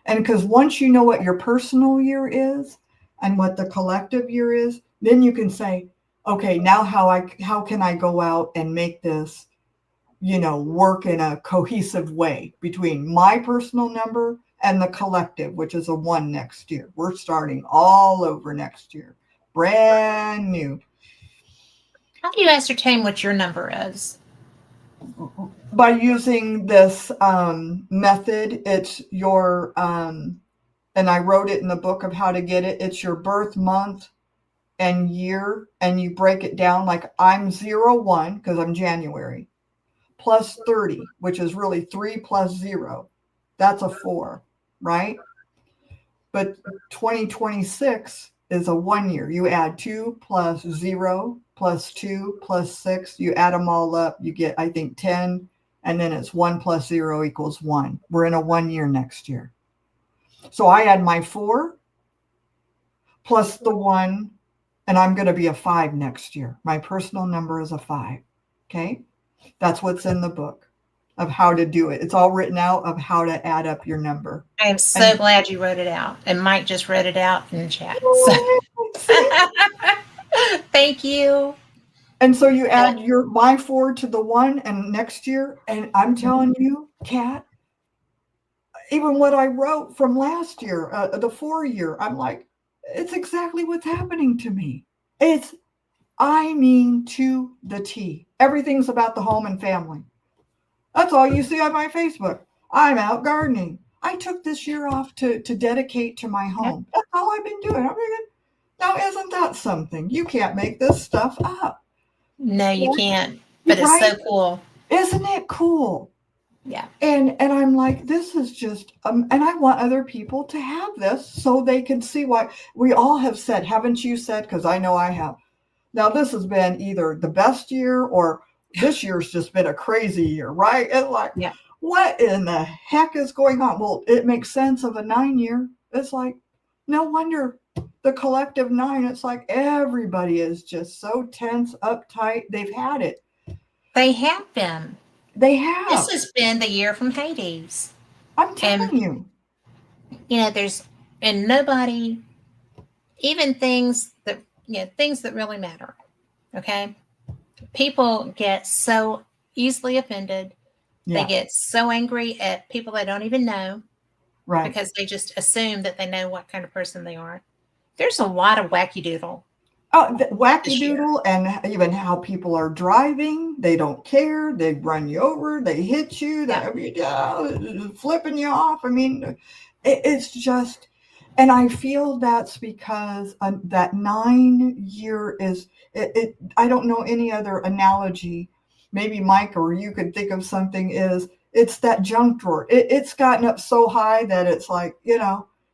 And because once you know what your personal year is and what the collective year is, then you can say, okay, now how can I go out and make this, work in a cohesive way between my personal number and the collective, which is a 1 next year. We're starting all over next year. Brand new.
How do you ascertain what your number is?
by using this method. It's your, and I wrote it in the book of how to get it. It's your birth month and year, and you break it down like I'm 01 because I'm January, plus 30, which is really 3 plus 0. That's a 4, right? But 2026 is a 1 year. You add 2 plus 0 plus 2 plus 6. You add them all up. You get, I think, 10. And then it's 1 plus 0 equals 1. We're in a 1 year next year. So I add my 4 plus the 1, and I'm going to be a 5 next year. My personal number is a 5. Okay. That's what's in the book of how to do it. It's all written out of how to add up your number.
I am so glad you wrote it out. And Mike just wrote it out in the chat. So. Thank you.
And so you add my 4 to the 1 and next year. And I'm telling you, Kat, even what I wrote from last year, the 4 year, I'm like, it's exactly what's happening to me. I mean, to the T. Everything's about the home and family. That's all you see on my Facebook. I'm out gardening. I took this year off to dedicate to my home. That's all I've been doing. I'm thinking, now, isn't that something? You can't make this stuff up.
No, you can't. But it's so cool.
Isn't it cool?
Yeah.
And I'm like, this is just, and I want other people to have this so they can see why. We all have said, haven't you said? Because I know I have. Now, this has been either the best year or this year's just been a crazy year, right? And like, what in the heck is going on? Well, it makes sense of a 9 year. It's like, no wonder the collective 9, it's like everybody is just so tense, uptight. They've had it.
They have been.
They have.
This has been the year from Hades.
I'm telling you.
You know, and nobody, even things that really matter. Okay. People get so easily offended. Yeah. They get so angry at people they don't even know. Right. Because they just assume that they know what kind of person they are. There's a lot of wacky doodle.
Oh, wacky doodle, and even how people are driving. They don't care. They run you over. They hit you. They're flipping you off. I mean, it's just, and I feel that's because that 9 year is, I don't know any other analogy. Maybe Mike or you could think of something, it's that junk drawer. It's gotten up so high that it's like,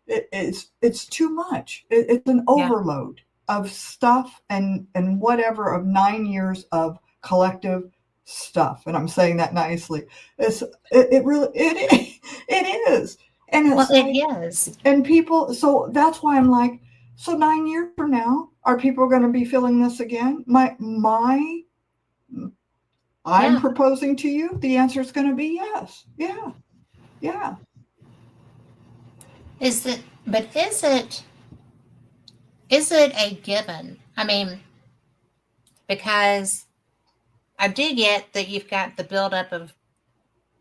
it's too much. It's an overload of stuff and whatever of 9 years of collective stuff. And I'm saying that nicely. It really is. And it's
it is.
And people, so that's why I'm like, so 9 years from now, are people going to be feeling this again? I'm proposing to you, the answer is going to be yes. Yeah. Yeah.
Is it a given? I mean, because I do get that you've got the buildup of,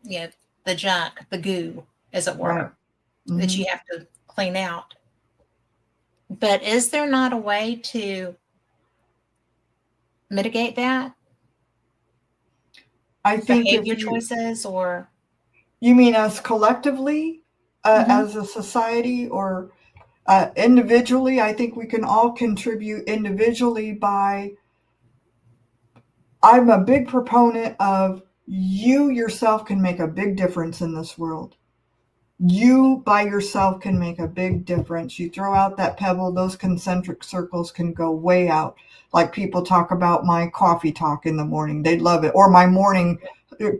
the junk, the goo, as it were, right. Mm-hmm. That you have to clean out. But is there not a way to mitigate that?
I think
behavior choices, or
you mean us collectively, as a society, or individually? I think we can all contribute individually by. I'm a big proponent of you yourself can make a big difference in this world. You by yourself can make a big difference. You throw out that pebble, those concentric circles can go way out. Like people talk about my coffee talk in the morning. They love it. Or my morning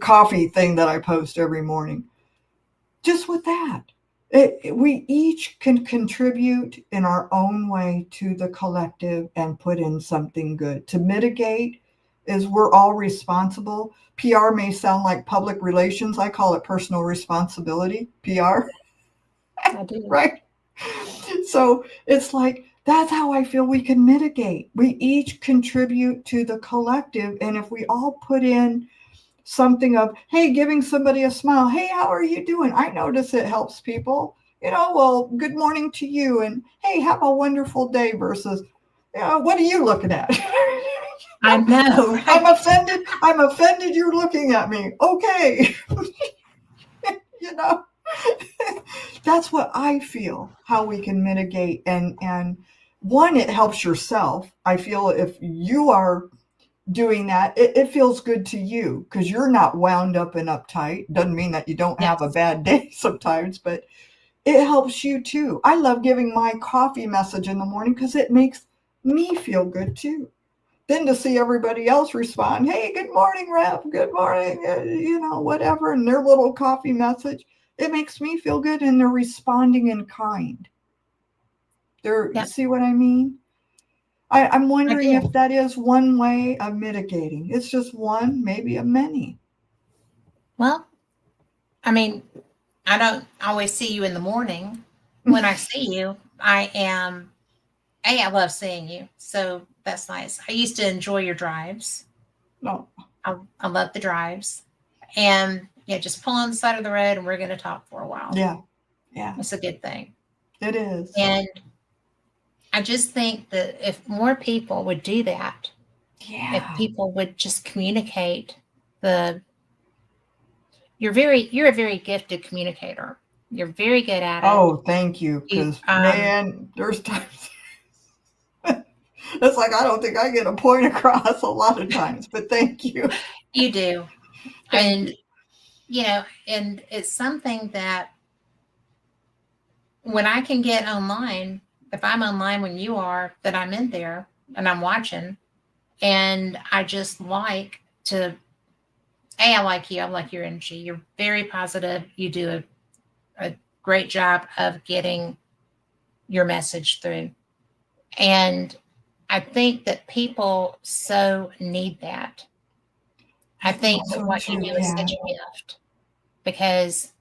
coffee thing that I post every morning. Just with that, we each can contribute in our own way to the collective and put in something good. To mitigate is we're all responsible. PR may sound like public relations. I call it personal responsibility, PR.
I do.
Right? So it's like, that's how I feel we can mitigate. We each contribute to the collective. And if we all put in something of, hey, giving somebody a smile. Hey, how are you doing? I notice it helps people. Well, good morning to you. And hey, have a wonderful day versus, what are you looking at?
I know,
I'm
right?
offended. I'm offended you're looking at me. Okay. You know, that's what I feel, how we can mitigate. And one, it helps yourself. I feel if you are doing that, it feels good to you because you're not wound up and uptight. Doesn't mean that you don't have a
Yes.
bad day sometimes, but it helps you too. I love giving my coffee message in the morning because it makes me feel good too. Then to see everybody else respond, hey, good morning, Rep, good morning, whatever, and their little coffee message, it makes me feel good and they're responding in kind. You
Yep,
see what I mean? I'm
I
wondering
do.
if that is one way of mitigating. It's just one, maybe a many.
Well, I mean, I don't always see you in the morning. When I see you, I love seeing you. So that's nice. I used to enjoy your drives.
No,
I love the drives. And yeah, just pull on the side of the road and we're going to talk for a while.
yeah, yeah,
It's a good thing.
it is.
And I just think that if more people would do that, if
Yeah.
people would just communicate the you're a very gifted communicator. You're very good at it.
Oh, thank you.
You
Because, man, there's times it's like I don't think I get a point across a lot of times, but thank you.
you do.
Thank
And
you.
and it's something that when I can get online, if I'm online when you are, that I'm in there and I'm watching, and I just like to I like you. I like your energy. You're very positive. You do a great job of getting your message through. And I think that people so need that. I
I think
think that
so
what you
too,
do is such
Kat.
a gift because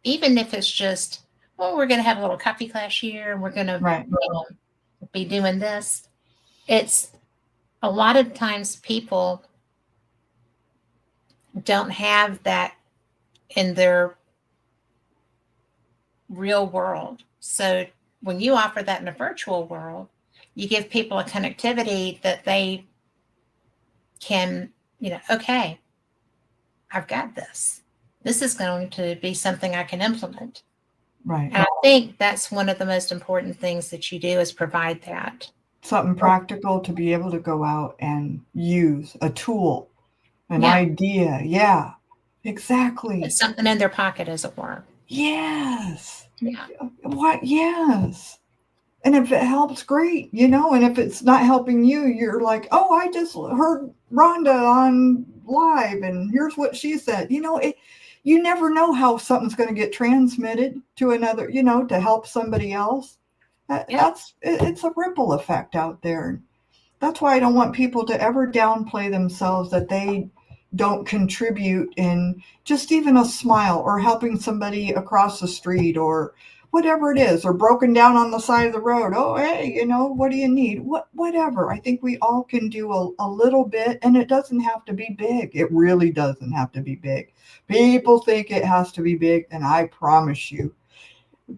even if it's just, well, we're going to have a little coffee class here and we're going to
Right.
be doing this, it's a lot of times people don't have that in their real world. So when you offer that in a virtual world, you give people a connectivity that they can, okay, I've got this. This is going to be something I can implement.
Right.
And I think that's one of the most important things that you do is provide that.
Something practical to be able to go out and use a tool, an
Yeah,
idea. Yeah,
it's
exactly.
something in their pocket, as it were.
Yes.
Yeah,
What? Yes. And if it helps, great. And if it's not helping you, you're like, oh, I just heard Rhonda on live and here's what she said. You never know how something's going to get transmitted to another, to help somebody else.
yeah,
It's a ripple effect out there. That's why I don't want people to ever downplay themselves that they don't contribute in just even a smile or helping somebody across the street or whatever it is, or broken down on the side of the road. Oh, hey, what do you need? Whatever. I think we all can do a little bit, and it doesn't have to be big. It really doesn't have to be big. People think it has to be big, and I promise you,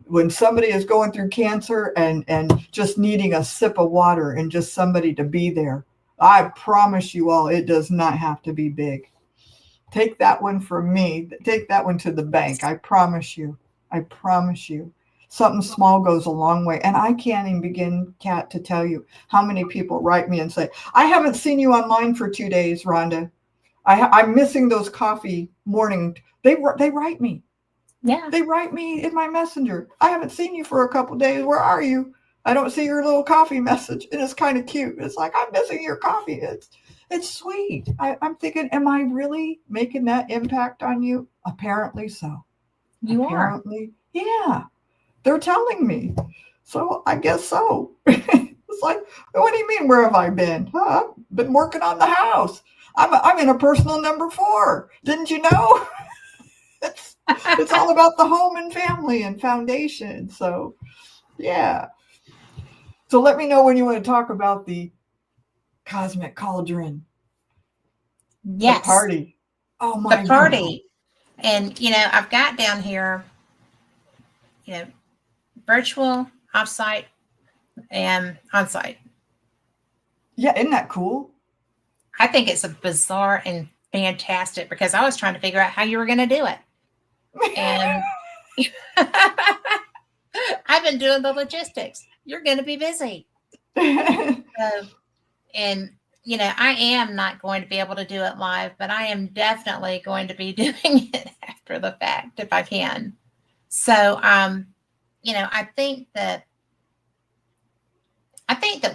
when somebody is going through cancer and just needing a sip of water and just somebody to be there, I promise you all, it does not have to be big. Take that one from me. Take that one to the bank. I promise you. I promise you. Something small goes a long way. And I can't even begin, Kat, to tell you how many people write me and say, I haven't seen you online for 2 days, Rhonda. I'm missing those coffee morning. They write me.
yeah.
They write me in my messenger. I haven't seen you for a couple days. Where are you? I don't see your little coffee message. And it's kind of cute. It's like, I'm missing your coffee. It's sweet. I'm thinking, am I really making that impact on you? Apparently so.
You are.
Apparently, yeah. They're telling me. So I guess so. It's like, what do you mean, where have I been? Huh? I've been working on the house. I'm in a personal number 4. Didn't you know? it's it's all about the home and family and foundation. So yeah. So let me know when you want to talk about the cosmic cauldron, the
Yes,
party. Oh
the
my God.
party. And, I've got down here, you know, virtual, offsite, and onsite.
Yeah, isn't that cool?
I think it's a bizarre and fantastic because I was trying to figure out how you were going to do it. And I've been doing the logistics. You're going to be busy. So, and I am not going to be able to do it live, but I am definitely going to be doing it after the fact if I can. So, I think that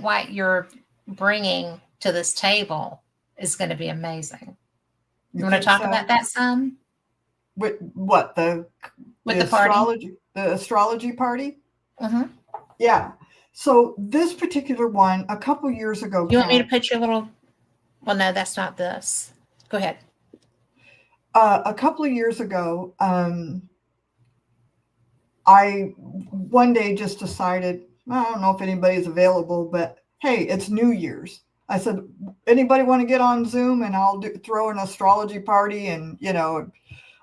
what you're bringing to this table is going to be amazing. You want to talk about that some?
With what
With the
astrology, the astrology party?
Mm-hmm.
Yeah. So this particular one, a couple years ago.
You want me to put your little? Well, no, that's not this. Go ahead.
A couple of years ago, I one day just decided, I don't know if anybody's available, but hey, it's New Year's. I said, anybody want to get on Zoom and I'll throw an astrology party and,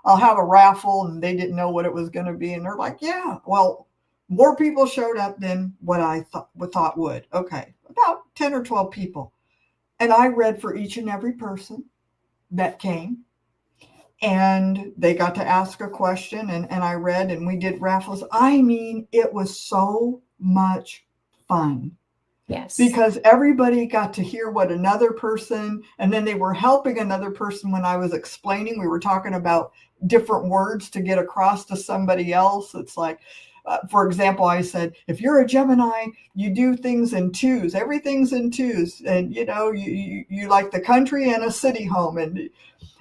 I'll have a raffle, and they didn't know what it was going to be. And they're like, yeah, well, more people showed up than what I thought would. Okay. About 10 or 12 people. And I read for each and every person that came, and they got to ask a question, and I read, and we did raffles. I mean, it was so much fun.
Yes.
Because everybody got to hear what another person, and then they were helping another person when I was explaining. We were talking about different words to get across to somebody else. It's like, for example, I said, if you're a Gemini, you do things in twos. Everything's in twos. And, you like the country and a city home.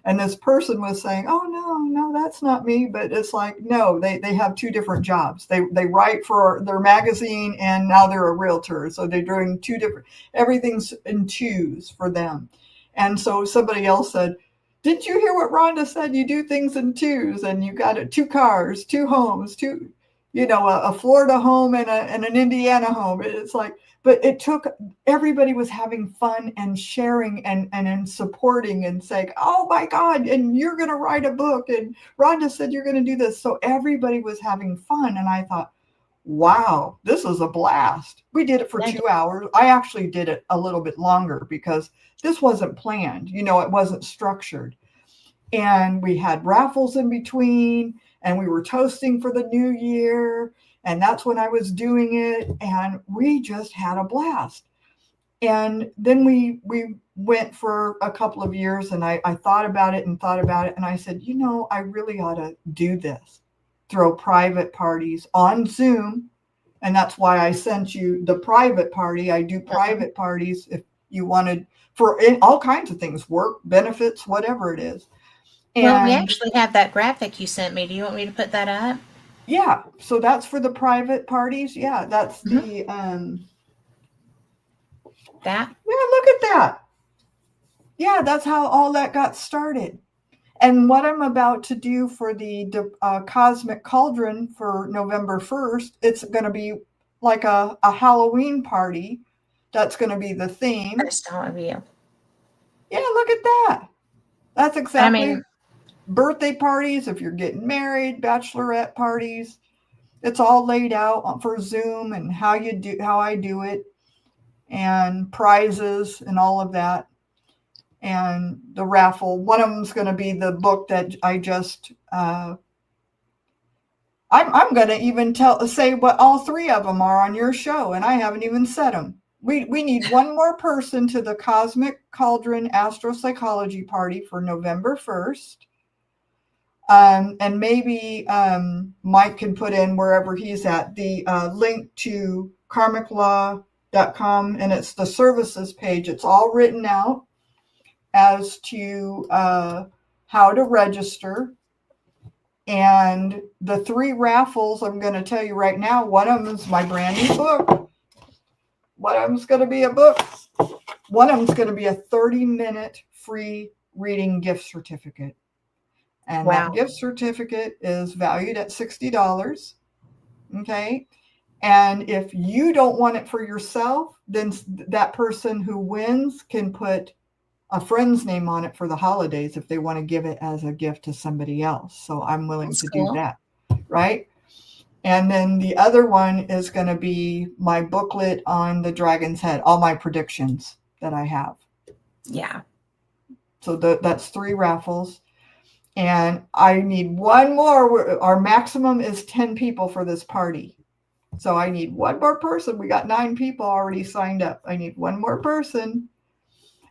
And this person was saying, oh, no, that's not me. But it's like, no, they have two different jobs. They write for their magazine, and now they're a realtor. So they're doing two different, everything's in twos for them. And so somebody else said, didn't you hear what Rhonda said? You do things in twos, and you got two cars, two homes, a Florida home and an Indiana home. It's like, but it took, everybody was having fun and sharing and supporting and saying, oh my God, and you're going to write a book. And Rhonda said, you're going to do this. So everybody was having fun. And I thought, wow, this is a blast. We did it for 2 hours. I actually did it a little bit longer because this wasn't planned. It wasn't structured. And we had raffles in between, and we were toasting for the new year. And that's when I was doing it. And we just had a blast. And then we went for a couple of years, and I thought about it. And I said, I really ought to do this, throw private parties on Zoom. And that's why I sent you the private party. I do private parties if you wanted, for all kinds of things, work, benefits, whatever it is.
Well, we actually have that graphic you sent me. Do you want me to put that up?
Yeah. So that's for the private parties. Yeah. That's the,
that.
Yeah, look at that. Yeah. That's how all that got started. And what I'm about to do for the Cosmic Cauldron for November 1st, it's going to be like a Halloween party. That's going to be the theme.
First all of you.
Yeah, look at that. That's exactly birthday parties, if you're getting married, bachelorette parties. It's all laid out for Zoom and how I do it, and prizes and all of that. And the raffle, one of them's going to be the book that I just, I'm going to even say what all three of them are on your show, and I haven't even said them. We need one more person to the Cosmic Cauldron AstroPsychology party for November 1st. And maybe Mike can put in wherever he's at the link to karmiclaw.com, and it's the services page. It's all written out as to how to register. And the three raffles, I'm going to tell you right now, one of them is my brand new book. One of them's going to be a book. One of them's going to be a 30-minute free reading gift certificate. And that gift certificate is valued at $60. Okay. And if you don't want it for yourself, then that person who wins can put a friend's name on it for the holidays if they want to give it as a gift to somebody else. So I'm willing to do that. Right. And then the other one is going to be my booklet on the dragon's head, all my predictions that I have.
Yeah.
So that's 3 raffles. And I need one more. Our maximum is 10 people for this party. So I need one more person. We got 9 people already signed up. I need one more person.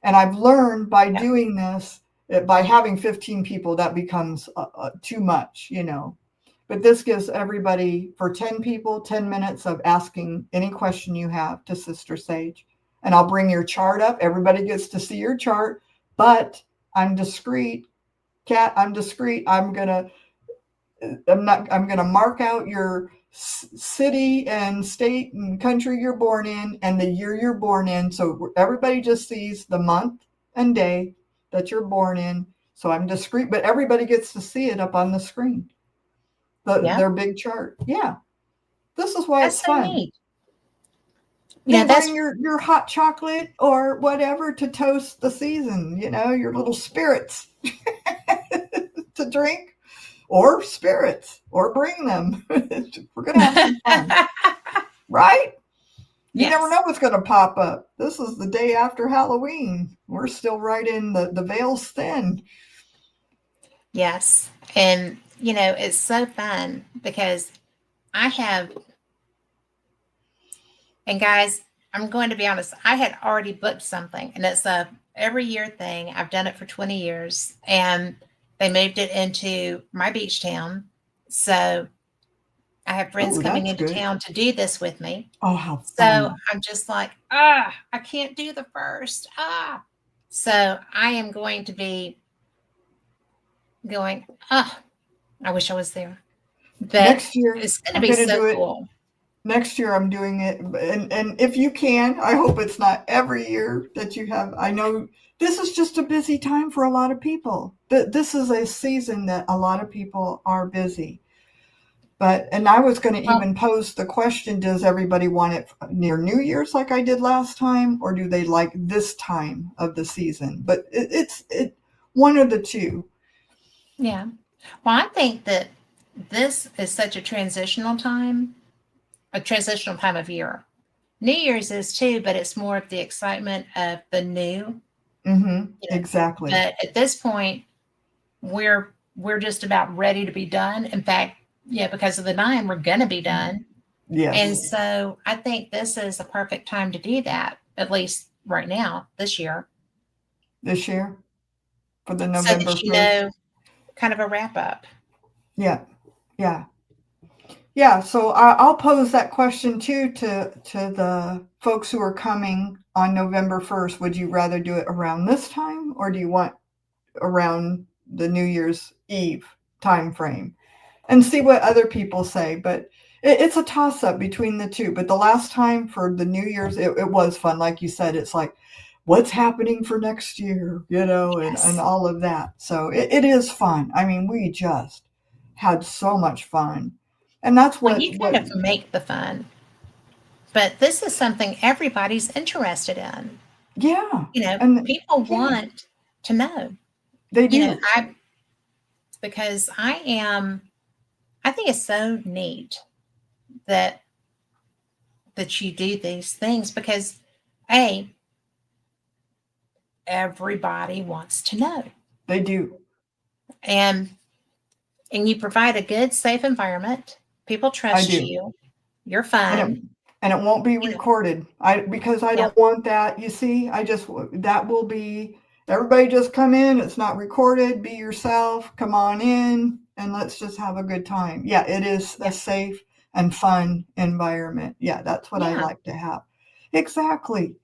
And I've learned by doing this, by having 15 people, that becomes too much, But this gives everybody, for 10 people, 10 minutes of asking any question you have to Sister Sage. And I'll bring your chart up. Everybody gets to see your chart, but I'm discreet. Kat, I'm discreet. I'm gonna mark out your city and state and country you're born in and the year you're born in. So everybody just sees the month and day that you're born in. So I'm discreet, but everybody gets to see it up on the screen. Their big chart. Yeah. This is why
That's
it's
so
fun.
neat.
Then bring your hot chocolate or whatever to toast the season, your little spirits to drink. Or spirits, or bring them. We're going to have some fun. Right? You never know what's going to pop up. This is the day after Halloween. We're still right in the veil's thin.
Yes. And, it's so fun because and guys, I'm going to be honest, I had already booked something, and it's a every year thing. I've done it for 20 years, and they moved it into my beach town. So I have friends coming into town to do this with me.
Oh, how fun.
So I'm just like, I can't do the first. So I am going to be going, I wish I was there. But
next year,
it's going to be so cool.
Next year I'm doing it. And if you can, I hope it's not every year that you have. I know this is just a busy time for a lot of people. This is a season that a lot of people are busy. And I was going to even pose the question, does everybody want it near New Year's like I did last time, or do they like this time of the season? But it's one of the two.
Yeah. Well, I think that this is such a transitional time of year. New Year's is too, but it's more of the excitement of the new.
Mm-hmm. Exactly.
But at this point, we're just about ready to be done. In fact, because of the 9, we're going to be done.
Yes.
And so I think this is a perfect time to do that, at least right now, this year.
This year? For the November 1st?
So that kind of a wrap up.
Yeah. Yeah. Yeah. So I'll pose that question too to the folks who are coming on November 1st. Would you rather do it around this time, or do you want around the New Year's Eve time frame? And see what other people say. But it's a toss-up between the two. But the last time for the New Year's, it was fun. Like you said, it's like, what's happening for next year, and all of that. So it is fun. I mean, we just had so much fun. And that's what
you kind of make the fun. But this is something everybody's interested in.
Yeah.
And people want to know.
They do.
Because I think it's so neat that you do these things because everybody wants to know.
They do.
And you provide a good, safe environment. People trust you. You're fun.
And it won't be recorded. Because I don't want that. You see, that will be, everybody just come in. It's not recorded. Be yourself. Come on in. And let's just have a good time. Yeah, it is a safe and fun environment. Yeah, that's what I like to have. Exactly.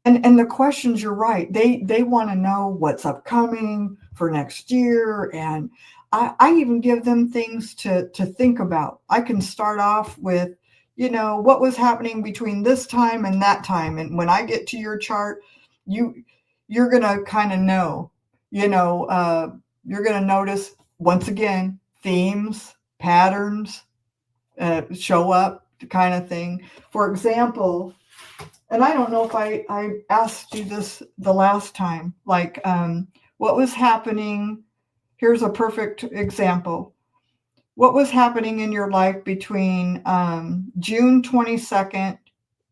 And the questions, you're right. They want to know what's upcoming for next year. And I even give them things to think about. I can start off with, what was happening between this time and that time. And when I get to your chart, you're going to kind of know, you're going to notice, once again, themes, patterns show up, kind of thing. For example, and I don't know if I asked you this the last time, like what was happening. Here's a perfect example. What was happening in your life between June 22nd,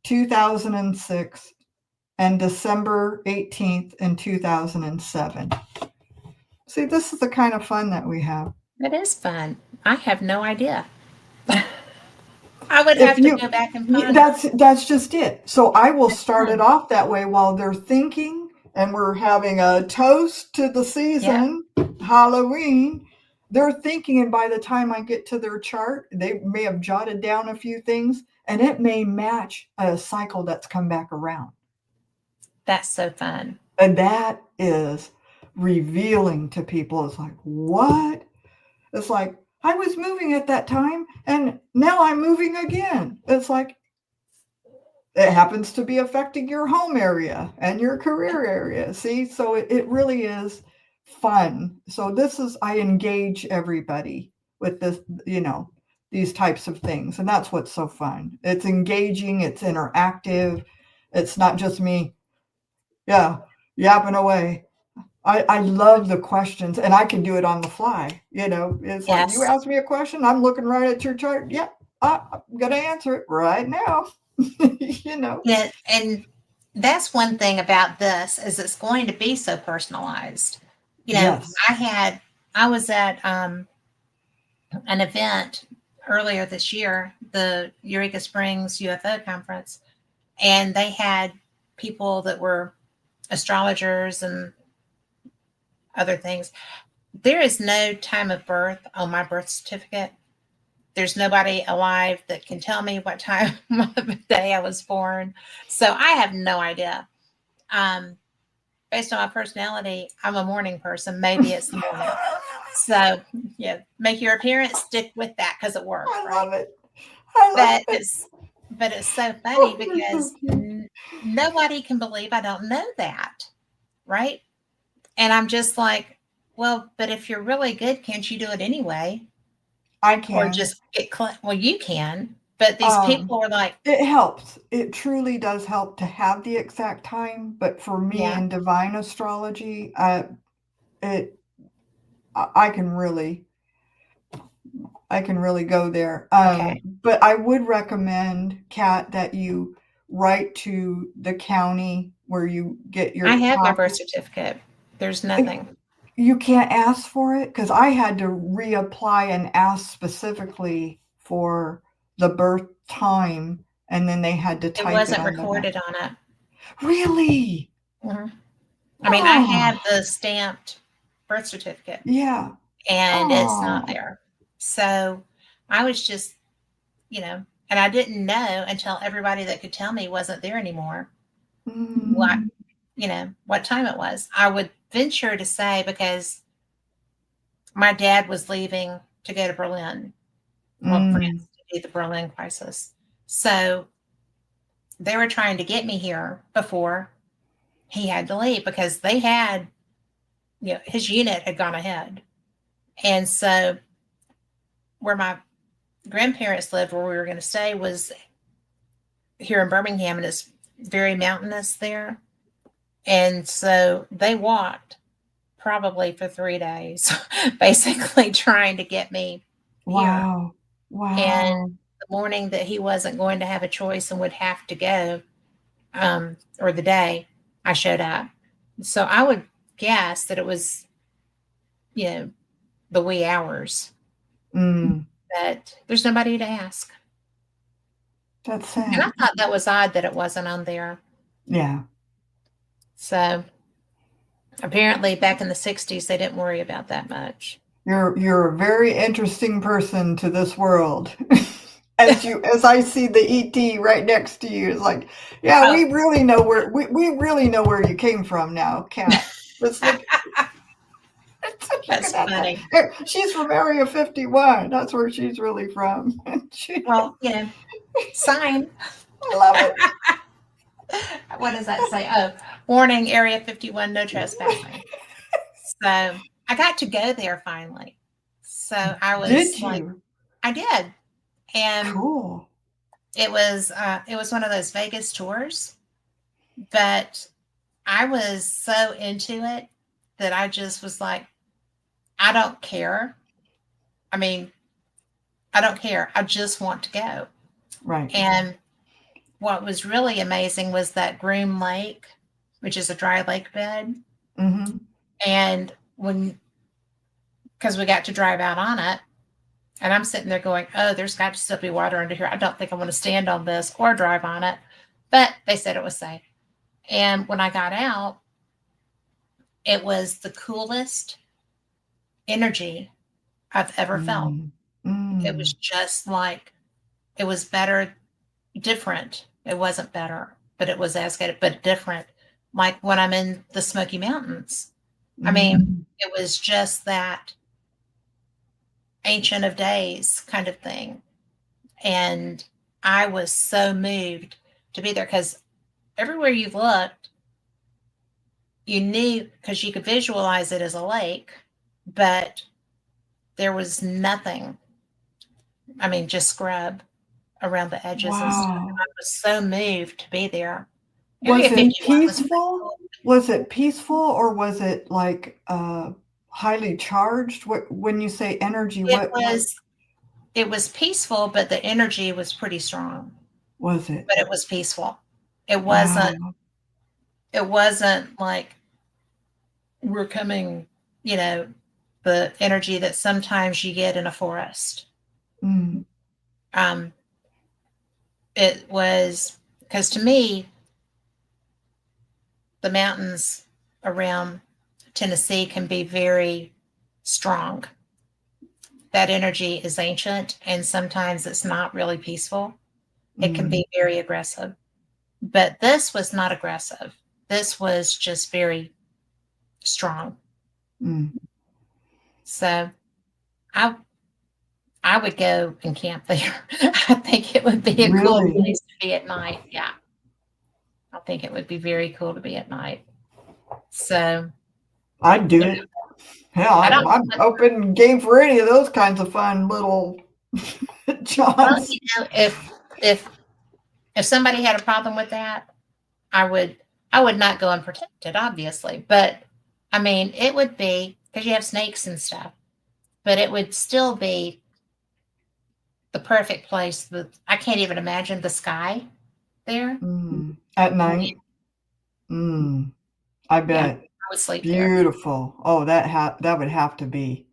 2006 and December 18th in 2007. See, this is the kind of fun that we have.
It is fun. I have no idea. I would
If
have to
you,
go back and find.
that's just it. So I will
It's
start it
fun.
off that way while they're thinking, and we're having a toast to the
Yeah,
season, Halloween. They're thinking, and by the time I get to their chart, they may have jotted down a few things, and it may match a cycle that's come back around.
that's so fun.
And that is revealing to people. It's like, what? It's like, I was moving at that time, and now I'm moving again. It's like, it happens to be affecting your home area and your career area. See, so it really is fun. So this is, I engage everybody with this, these types of things. And that's what's so fun. It's engaging, it's interactive. It's not just me, yapping away. I love the questions, and I can do it on the fly. It's like, you
Yes.
ask me a question, I'm looking right at your chart. Yep, I'm going to answer it right now.
Yeah, and that's one thing about this is it's going to be so personalized.
Yes.
I was at an event earlier this year, the Eureka Springs UFO conference, and they had people that were astrologers and other things. There is no time of birth on my birth certificate. There's nobody alive that can tell me what time of day I was born. So I have no idea. Um, Based on my personality, I'm a morning person. Maybe it's the morning. So yeah, make your appearance, stick with that because it works,
I
right?
love it. I love
But
it.
it's so funny
Oh, you're so
because
cute.
nobody can believe I don't know that, right? And I'm just like, well, but if you're really good, can't you do it anyway?
I
Or
can.
just well, you can, but these
Um,
people are like,
it helps. It truly does help to have the exact time. But for me
yeah,
in divine astrology, it I can really go there.
okay.
But I would recommend, Kat, that you write to the county where you get
I
your
have my
copy.
birth certificate. There's nothing.
You can't ask for it because I had to reapply and ask specifically for the birth time, and then they had to
It
type it
wasn't
on the back.
recorded on it.
Really?
Mhm. I mean, I
Oh,
have the stamped birth certificate
yeah.
and it's not
Oh.
there. So I was just, and I didn't know until everybody that could tell me wasn't there anymore what,
Mm,
what time it was. I would venture to say because my dad was leaving to go to Berlin, well,
mm,
France to do the Berlin crisis. So they were trying to get me here before he had to leave because they had, his unit had gone ahead. And so where my grandparents lived, where we were going to stay, was here in Birmingham, and it's very mountainous there. And so they walked probably for 3 days, basically trying to get me here.
wow.
And
Wow.
the morning that he wasn't going to have a choice and would have to go, or the day, I showed up. So I would guess that it was, you know, the wee hours,
Mm,
but there's nobody to ask.
that's
And I
sad.
thought that was odd that it wasn't on there.
Yeah.
So apparently back in the 60s, they didn't worry about that much.
You're a very interesting person to this world. As I see the ET right next to you, it's like, yeah,
Oh,
we really know where you came from now, Kat. Let's look let's look at
that's
that.
funny.
Here, she's from Area 51. That's where she's really from.
Well, sign.
I love it.
What does that say? Oh, warning, Area 51, no trespassing. So I got to go there finally. So I was
Did
like,
you?
I did. And
Cool.
it was one of those Vegas tours, but I was so into it that I just was like, I don't care. I mean, I don't care. I just want to go.
Right.
And what was really amazing was that Groom Lake, which is a dry lake bed.
Mm-hmm.
And because we got to drive out on it, and I'm sitting there going, oh, there's got to still be water under here. I don't think I want to stand on this or drive on it. But they said it was safe. And when I got out, it was the coolest energy I've ever felt. It was just like, it was better, different. It wasn't better, but it was as good, but different. Like when I'm in the Smoky Mountains. I mean, it was just that ancient of days kind of thing. And I was so moved to be there because everywhere you looked, you knew, because you could visualize it as a lake, but there was nothing. I mean, just scrub around the edges and stuff. And
Wow.
I was so moved to be there.
Was
Area
it
51 was pretty
peaceful?
cool.
Was it peaceful or was it like highly charged? What when you say energy,
It
what
was it was peaceful, but the energy was pretty strong.
was it?
But it was peaceful. It wasn't
Wow.
it wasn't like we're coming, you know, the energy that sometimes you get in a forest.
Mm.
Um, it was because to me, the mountains around Tennessee can be very strong. That energy is ancient and sometimes it's not really peaceful. It can be very aggressive. But this was not aggressive. This was just very strong.
Mm.
So I I would go and camp there. I think it would be a cool
Really?
place to be at night. Yeah. I think it would be very cool to be at night. So
I'd do
you know,
it. Hell,
I
I'm,
don't
I'm open game for any of those kinds of fun little
well,
jobs.
if somebody had a problem with that, I would not go unprotected, obviously. But I mean, it would be because you have snakes and stuff, but it would still be the perfect place. I can't even imagine the sky there.
At night. I
Yeah,
bet.
I would sleep there.
Beautiful. Oh, that would have to be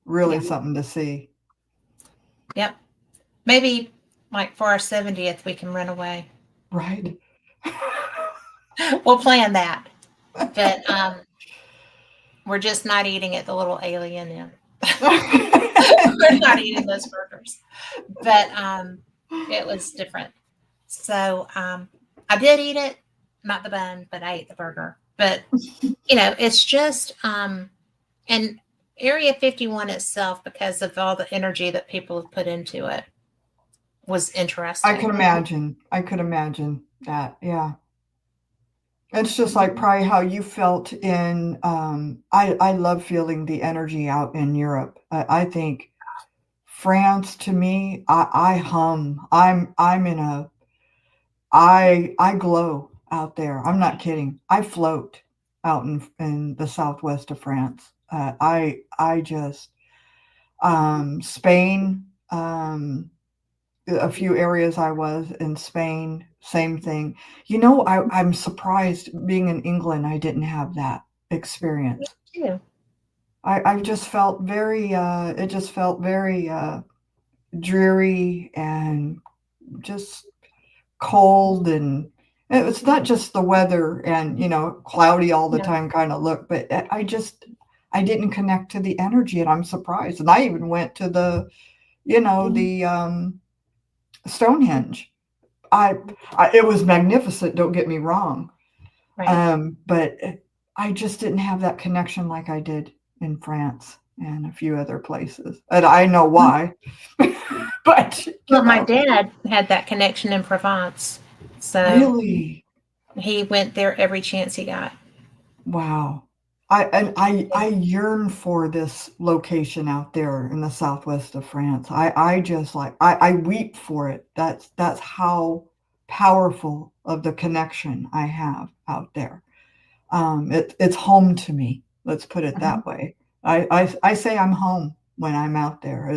really
Yeah.
something to see.
Yep. Maybe like for our 70th, we can run away.
Right.
We'll plan that. But we're just not eating at the little alien inn. We're not eating those burgers. But it was different. So I did eat it, not the bun, but I ate the burger. But it's just and Area 51 itself, because of all the energy that people have put into it, was
I
interesting.
could imagine. I could imagine that. Yeah. It's just like probably how you felt in I love feeling the energy out in Europe. I think France to me, I hum. I'm in a I glow out there. I'm not kidding. I float out in the southwest of France. I just Spain, a few areas I was in Spain, same thing. I'm surprised being in England, I didn't have that experience.
Too.
I just felt it just felt very dreary and just cold, and it's not just the weather and cloudy all the
Yeah.
time kind of look, but I didn't connect to the energy, and I'm surprised. And I even went to the Stonehenge. It was magnificent, don't get me wrong,
Right.
but I just didn't have that connection like I did in France and a few other places, and I know why. But
Well, my dad had that connection in Provence. So
really,
he went there every chance he got.
wow. I yearn for this location out there in the southwest of France. I just like I weep for it. That's how powerful of the connection I have out there. It's home to me. Let's put it
Mhm.
that way. I say I'm home when I'm out there.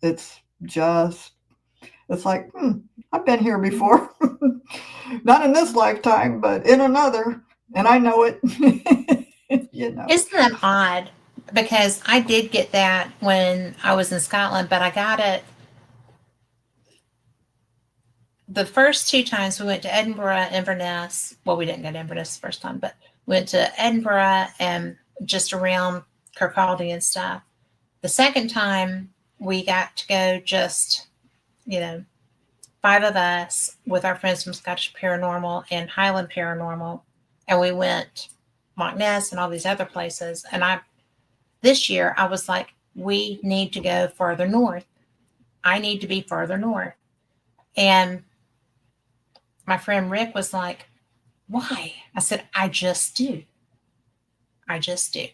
It's just It's like, I've been here before. Not in this lifetime, but in another. And I know it.
Isn't that odd? Because I did get that when I was in Scotland, but I got it the first two times we went to Edinburgh, Inverness. Well, we didn't go to Inverness the first time, but we went to Edinburgh and just around Kirkcaldy and stuff. The second time we got to go just, 5 of us with our friends from Scottish Paranormal and Highland Paranormal. And we went Loch Ness and all these other places. And this year I was like, we need to go further north. I need to be further north. And my friend Rick was like, why? I said, I just do. I just do.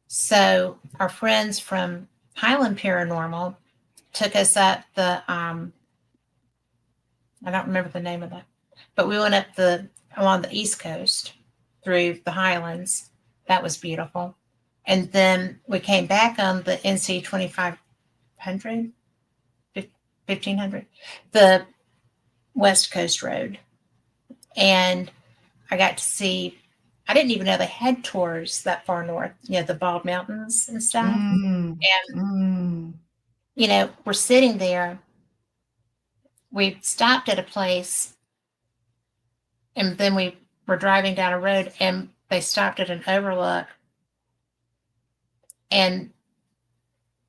So our friends from Highland Paranormal took us up I don't remember the name of that, but we went up along the East Coast through the Highlands. That was beautiful. And then we came back on the NC 2500, 1500, the West Coast Road. And I got to see, I didn't even know they had tours that far north, the Bald Mountains and stuff. And, we're sitting there. We stopped at a place and then we were driving down a road and they stopped at an overlook. And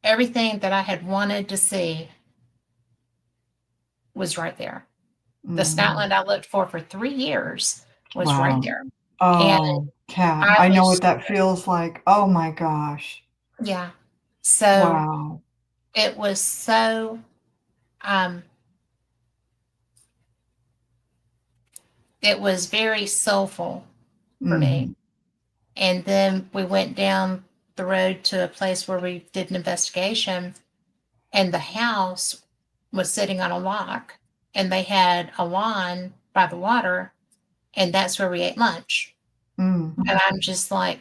everything that I had wanted to see was right there. The Scotland I looked for 3 years was right there.
Oh, Kat, I know what that feels like. Oh my gosh.
Yeah. So
wow.
It was so it was very soulful for me. And then we went down the road to a place where we did an investigation, and the house was sitting on a lock, and they had a lawn by the water, and that's where we ate lunch. And I'm just like,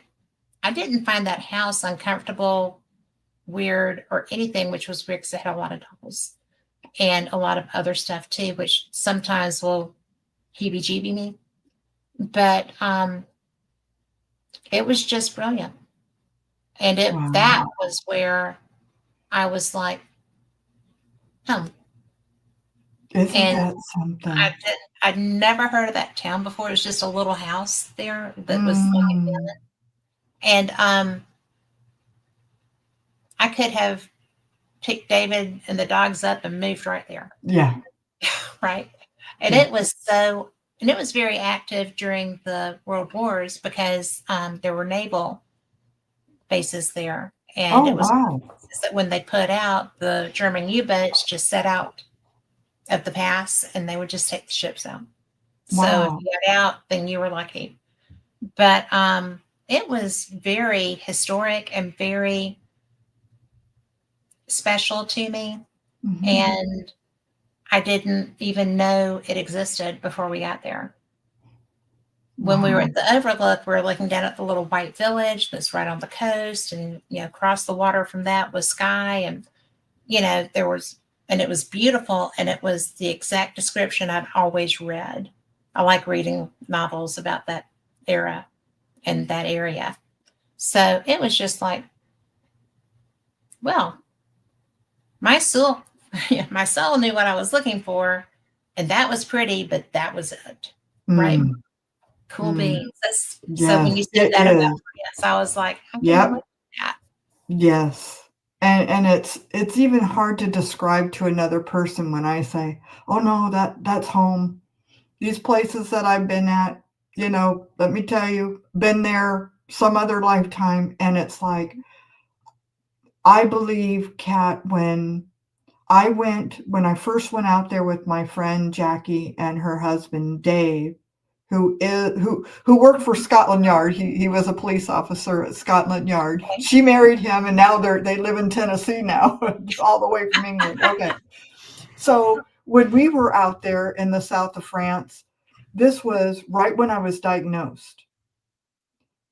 I didn't find that house uncomfortable, weird, or anything, which was weird because it had a lot of dolls and a lot of other stuff too, which sometimes will heebie-jeebie me. But it was just brilliant. And that was where I was like,
Isn't that something?
I'd never heard of that town before. It was just a little house there that was like, and I could have picked David and the dogs up and moved right there.
Yeah.
Right. And it was and it was very active during the World Wars because there were naval bases there. And it was that when they put out, the German U-boats just set out of the pass and they would just take the ships out. So if you got out, then you were lucky. But it was very historic and very special to me. And I didn't even know it existed before we got there. When we were at the overlook, we were looking down at the little white village that's right on the coast, and across the water from that was sky, and and it was beautiful, and it was the exact description I'd always read. I like reading novels about that era and that area. So it was just like, well, my soul knew what I was looking for, and that was pretty, but that was it. Right. Cool beans. So when you said that about yes, I was like,
yep. Yes. And it's even hard to describe to another person when I say, oh no, that's home. These places that I've been at, let me tell you, been there some other lifetime. And it's like, I believe, Kat, when I first went out there with my friend Jackie and her husband Dave, who worked for Scotland Yard. He was a police officer at Scotland Yard. Okay. She married him, and now they live in Tennessee now, all the way from England. Okay. So when we were out there in the south of France, this was right when I was diagnosed.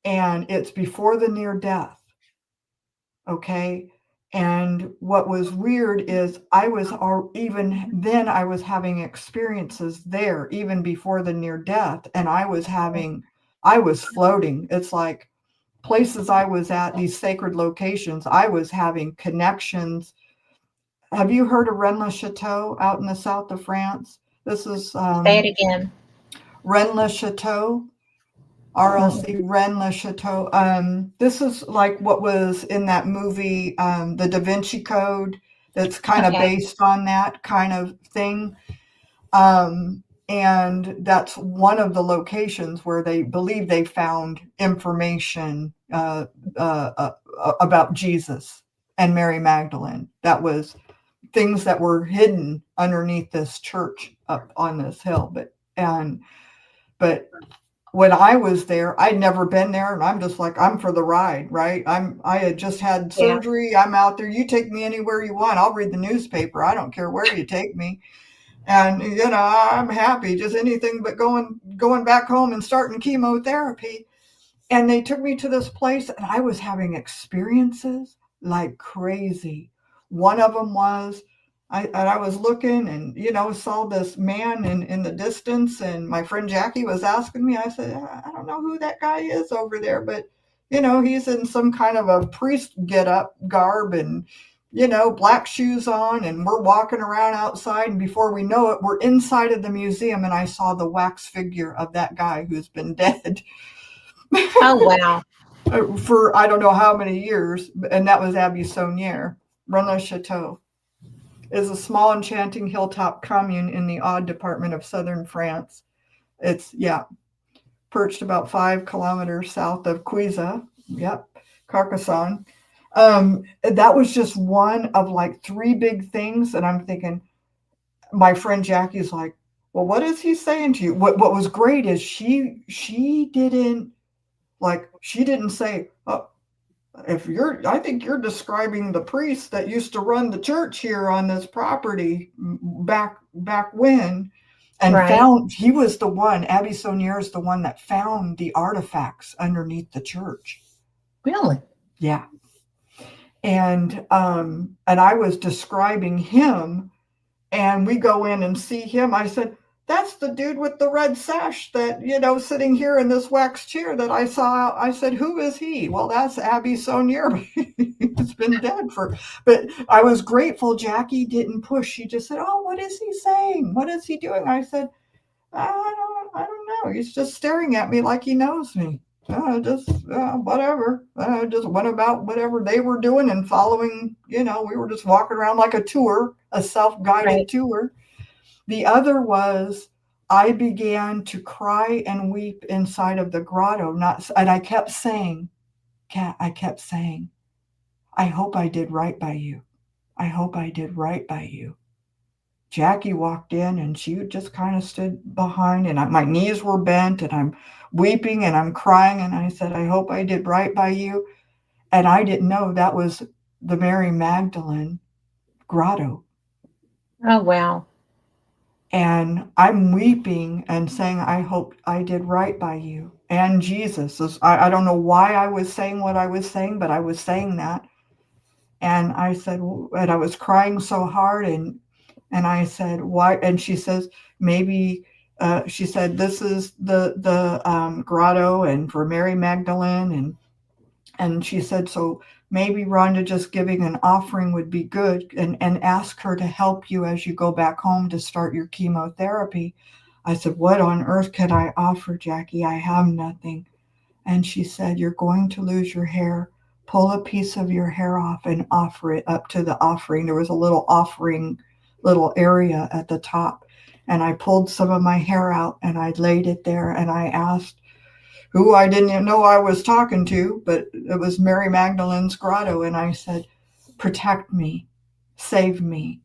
And it's before the near death. Okay. And what was weird is even then I was having experiences there, even before the near death. And I was floating. It's like places I was at, these sacred locations, I was having connections. Have you heard of Rennes-le-Chateau out in the south of France? This is
Say it again.
Rennes-le-Chateau. RLC Rennes-le-Chateau. This is like what was in that movie, The Da Vinci Code. That's kind of
Okay.
based on that kind of thing. And that's one of the locations where they believe they found information about Jesus and Mary Magdalene. That was things that were hidden underneath this church up on this hill. But when I was there, I'd never been there, and I'm just like, I'm for the ride, right? I had just had
Yeah.
surgery. I'm out there. You take me anywhere you want. I'll read the newspaper. I don't care where you take me. And I'm happy, just anything but going back home and starting chemotherapy. And they took me to this place, and I was having experiences like crazy. One of them was I was looking and saw this man in the distance, and my friend Jackie was asking me. I said, I don't know who that guy is over there, but he's in some kind of a priest get up garb and black shoes on, and we're walking around outside, and before we know it, we're inside of the museum, and I saw the wax figure of that guy who's been dead
Oh, wow.
for I don't know how many years, and that was Abbey Saunière. Rennes-le-Chateau is a small enchanting hilltop commune in the Aude department of southern France. It's perched about 5 kilometers south of Cuisa. Yep, Carcassonne. That was just one of like 3 big things, and I'm thinking, my friend Jackie's like, well, what is he saying to you? What was great is she didn't say, oh, I think you're describing the priest that used to run the church here on this property back when, and
Right.
he was the one, Abbey Saunière is the one that found the artifacts underneath the church.
Really?
Yeah. And I was describing him, and we go in and see him. I said, that's the dude with the red sash that, sitting here in this wax chair that I saw. I said, who is he? Well, that's Abbey Saunière. He's been dead but I was grateful Jackie didn't push. She just said, oh, what is he saying? What is he doing? I said, I don't know. He's just staring at me like he knows me. Just whatever. Just went about whatever they were doing and following. We were just walking around like a tour, a self-guided tour. The other was I began to cry and weep inside of the grotto. And I kept saying, Kat, I hope I did right by you. I hope I did right by you. Jackie walked in, and she just kind of stood behind, and my knees were bent, and I'm weeping and I'm crying, and I said, I hope I did right by you. And I didn't know that was the Mary Magdalene grotto.
Oh, wow.
And I'm weeping and saying, I hope I did right by you. And Jesus. I don't know why I was saying what I was saying, but I was saying that. And I said, and I was crying so hard, and I said, why? And she says, maybe, she said, this is the grotto and for Mary Magdalene. And she said, so maybe Rhonda just giving an offering would be good, and ask her to help you as you go back home to start your chemotherapy. I said, what on earth could I offer, Jackie? I have nothing. And she said, you're going to lose your hair. Pull a piece of your hair off and offer it up to the offering. There was a little offering, little area at the top. And I pulled some of my hair out, and I laid it there, and I asked who I didn't even know I was talking to, but it was Mary Magdalene's grotto. And I said, protect me, save me,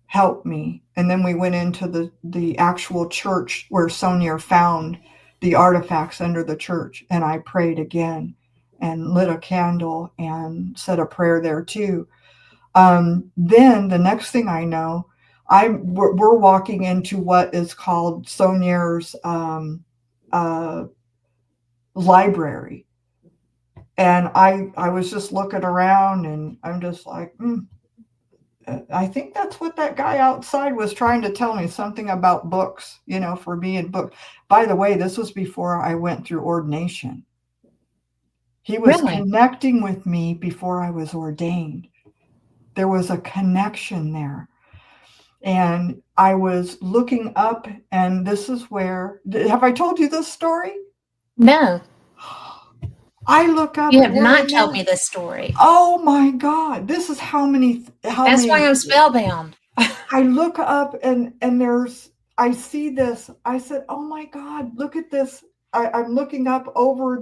help me. And then we went into the actual church where Saunière found the artifacts under the church. And I prayed again and lit a candle and said a prayer there too. Then the next thing I know, we're walking into what is called Saunière's library. And I was just looking around and I'm just like, I think that's what that guy outside was trying to tell me, something about books, for me and book. By the way, this was before I went through ordination. He was
Really?
connecting with me before I was ordained. There was a connection there. And I was looking up, and this is where, have I told you this story?
No,
I look up
you
and
have
where I
not told
know.
me this story.
Oh my God. This is how many,
That's why I'm spellbound.
I look up and I see this. I said, "Oh my God, look at this." I'm looking up over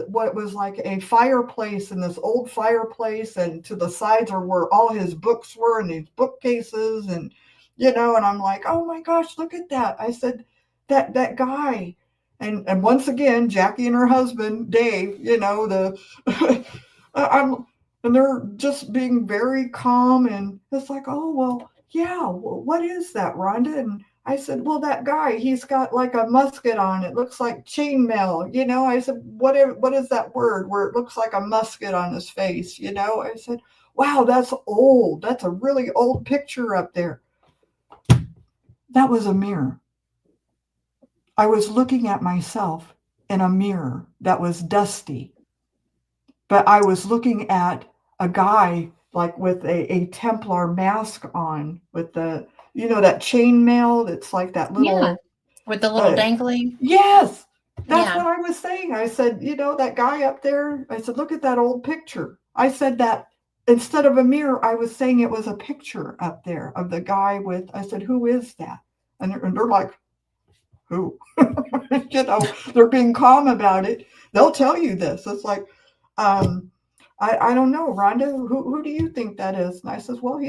what was like a fireplace, in this old fireplace, and to the sides are where all his books were, and these bookcases, and and I'm like, "Oh my gosh, look at that." I said, that guy. And once again, Jackie and her husband, Dave, I'm and they're just being very calm, and it's like, "Oh, well, yeah, what is that, Rhonda?" And I said, "Well, that guy, he's got like a musket on. It looks like chainmail." I said, what is that word where it looks like a musket on his face? I said, "Wow, that's old. That's a really old picture up there." That was a mirror. I was looking at myself in a mirror that was dusty, but I was looking at a guy like with a Templar mask on, with that chainmail that's like that
Yeah,
little.
with the little
uh,
dangling.
yes, that's
Yeah,
what I was saying. I said, that guy up there, I said, look at that old picture. I said that instead of a mirror, I was saying it was a picture up there of the guy with, I said, who is that? And they're like, who? They're being calm about it. They'll tell you this. It's like, um, I don't know, Rhonda, who do you think that is? And I says, well,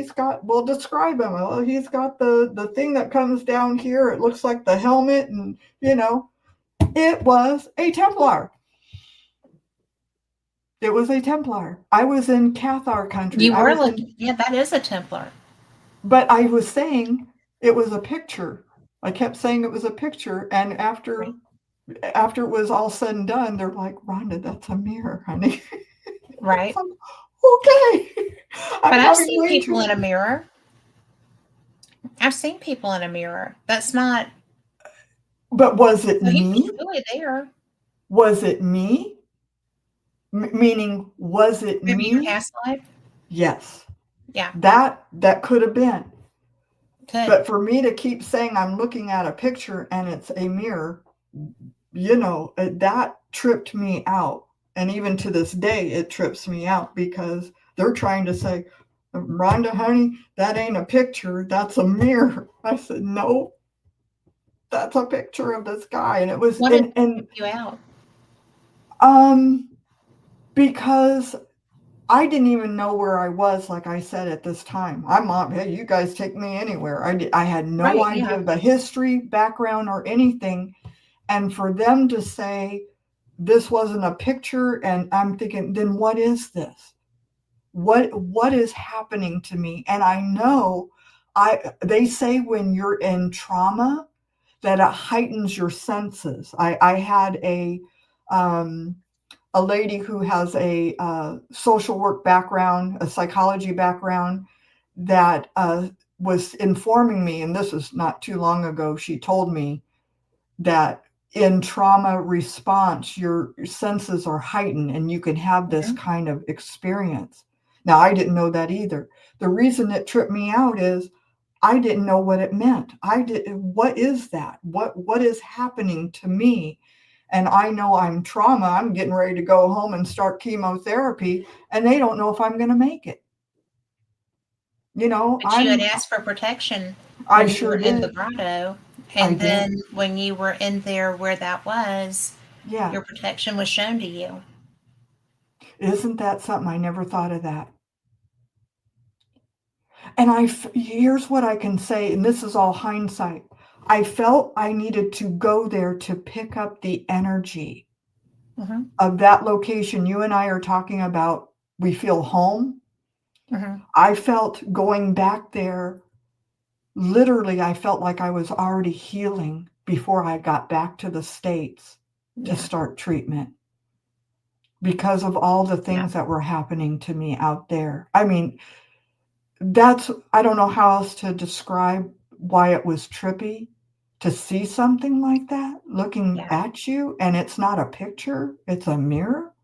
describe him. Well, he's got the thing that comes down here. It looks like the helmet, and it was a Templar. It was a Templar. I was in Cathar country.
you were looking. Yeah, that is a Templar.
But I was saying it was a picture. I kept saying it was a picture, and
Right.
after it was all said and done, they're like, Rhonda, that's a mirror, honey.
Right.
Okay. I'm
But I've
having
seen
way
people
too.
in a mirror. I've seen people in a mirror. That's not.
But was it
So he was
me?
really there.
Was it me? Meaning, was it
Maybe your
me?
past life.
Yes.
Yeah,
That could have been.
could.
But for me to keep saying I'm looking at a picture and it's a mirror, that tripped me out. And even to this day, it trips me out, because they're trying to say, Rhonda, honey, that ain't a picture, that's a mirror. I said, no, that's a picture of this guy. And it was,
What did
and
you out?
um, because I didn't even know where I was, like I said, at this time. I'm on, hey, you guys take me anywhere. I had no
Right.
idea
Yeah.
of the history, background, or anything. And for them to say this wasn't a picture, and I'm thinking, then what is this? What is happening to me? And I know they say when you're in trauma that it heightens your senses. I had a lady who has a social work background, a psychology background, that was informing me, and this is not too long ago. She told me that in trauma response, your senses are heightened and you can have this
Mhm.
kind of experience. Now, I didn't know that either. The reason it tripped me out is I didn't know what it meant. What is that? What is happening to me? And I know I'm trauma. I'm getting ready to go home and start chemotherapy, and they don't know if I'm going to make it.
But you had asked for protection
I
when you
sure
were in the
did.
grotto,
I
and
did.
then when you were in there where that was,
Yeah.
your protection was shown to you.
Isn't that something? I never thought of that. And here's what I can say, and this is all hindsight. I felt I needed to go there to pick up the energy
Hmm.
of that location you and I are talking about. We feel home.
Hmm.
I felt going back there, literally, I felt like I was already healing before I got back to the States to
Yeah.
start treatment. because of all the
Yeah.
things that were happening to me out there. I mean, I don't know how else to describe why it was trippy to see something like that looking
Yeah.
at you, and it's not a picture, it's a mirror.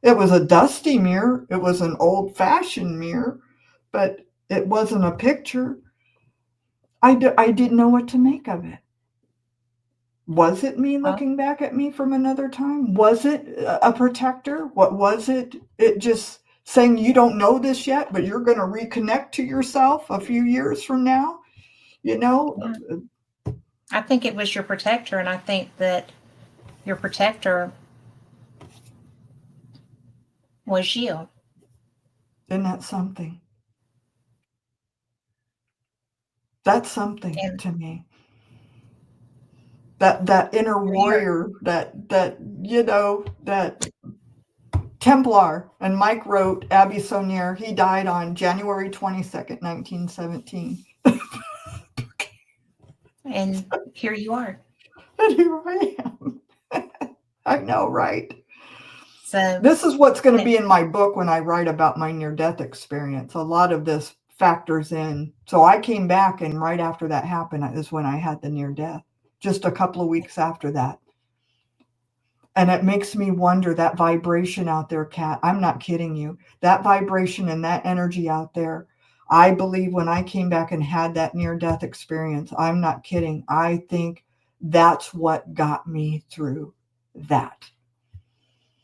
It was a dusty mirror, it was an old-fashioned mirror, but it wasn't a picture. I didn't know what to make of it. Was it me
Well,
looking back at me from another time? Was it a protector? What was it? It just saying you don't know this yet, but you're going to reconnect to yourself a few years from now, you know?
yeah. I think it was your protector, and I think that your protector was you.
Isn't that something? That's something
And
to me. That inner
you're,
warrior, that Templar. And Mike wrote, Abby Sonier, he died on January 22nd, 1917.
and here you are.
And here I am. I know, right?
So,
This is what's going to
and,
be in my book when I write about my near-death experience. A lot of this factors in. So I came back, and right after that happened is when I had the near-death, just a couple of weeks after that. And it makes me wonder, that vibration out there, Kat, I'm not kidding you. That vibration and that energy out there, I believe when I came back and had that near-death experience, I'm not kidding. I think that's what got me through that.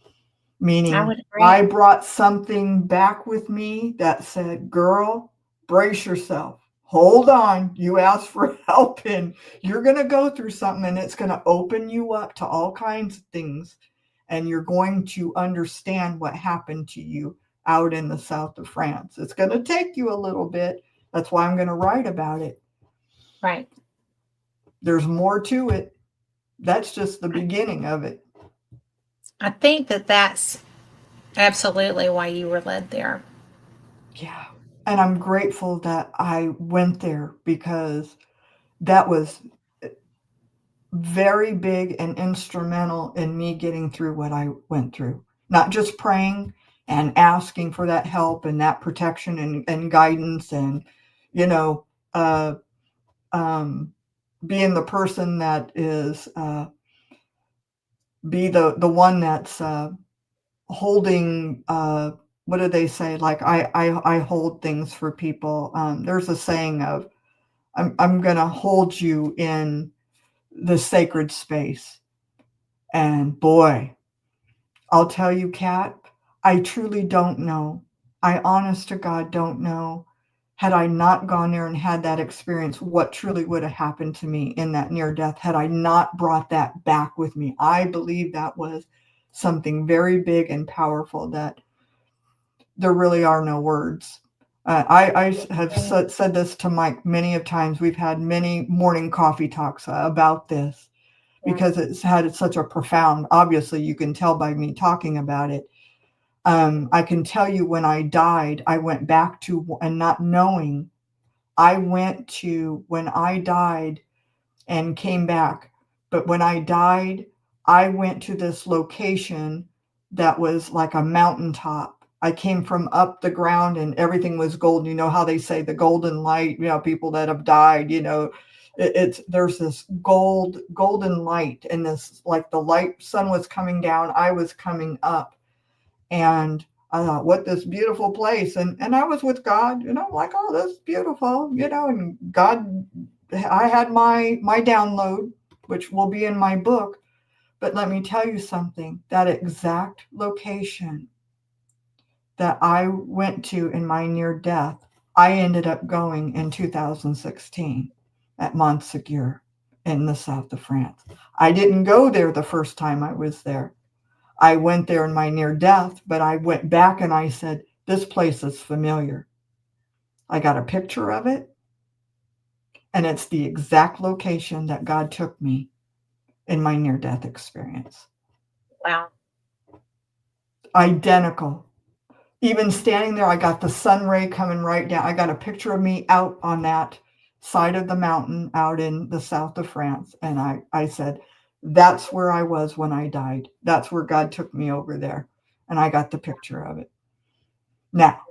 I
Meaning
would
I
agree.
brought something back with me that said, girl, brace yourself. Hold on. You asked for help, and you're going to go through something, and it's going to open you up to all kinds of things. And you're going to understand what happened to you out in the south of France. It's going to take you a little bit. That's why I'm going to write about it.
Right.
There's more to it. That's just the beginning of it.
I think that that's absolutely why you were led there.
Yeah. And I'm grateful that I went there, because that was very big and instrumental in me getting through what I went through. Not just praying and asking for that help and that protection and guidance, and, you know, uh, um, being the person that is, be the one that's holding, what do they say? Like, I hold things for people. There's a saying of, I'm going to hold you in the sacred space. And boy, I'll tell you, Kat, I truly don't know. I honest to God don't know. Had I not gone there and had that experience, what truly would have happened to me in that near death, had I not brought that back with me. I believe that was something very big and powerful that there really are no words. I have said this to Mike many of times. We've had many morning coffee talks about this,
Yeah.
because it's had such a profound, obviously you can tell by me talking about it. I can tell you, when I died, I went back to, and not knowing, I went to, when I died and came back. But when I died, I went to this location that was like a mountaintop. I came from up the ground, and everything was golden. You know how they say the golden light, people that have died, there's this golden light, and this, like, the light sun was coming down, I was coming up, and I thought, what this beautiful place. And I was with God, like, oh, this is beautiful, and God, I had my download, which will be in my book. But let me tell you something, that exact location that I went to in my near death, I ended up going in 2016 at Montségur in the south of France. I didn't go there the first time I was there. I went there in my near death, but I went back and I said, this place is familiar. I got a picture of it, and it's the exact location that God took me in my near death experience.
Wow.
Identical. Even standing there, I got the sun ray coming right down. I got a picture of me out on that side of the mountain out in the south of France. And I said, that's where I was when I died. That's where God took me over there. and I got the picture of it. Now,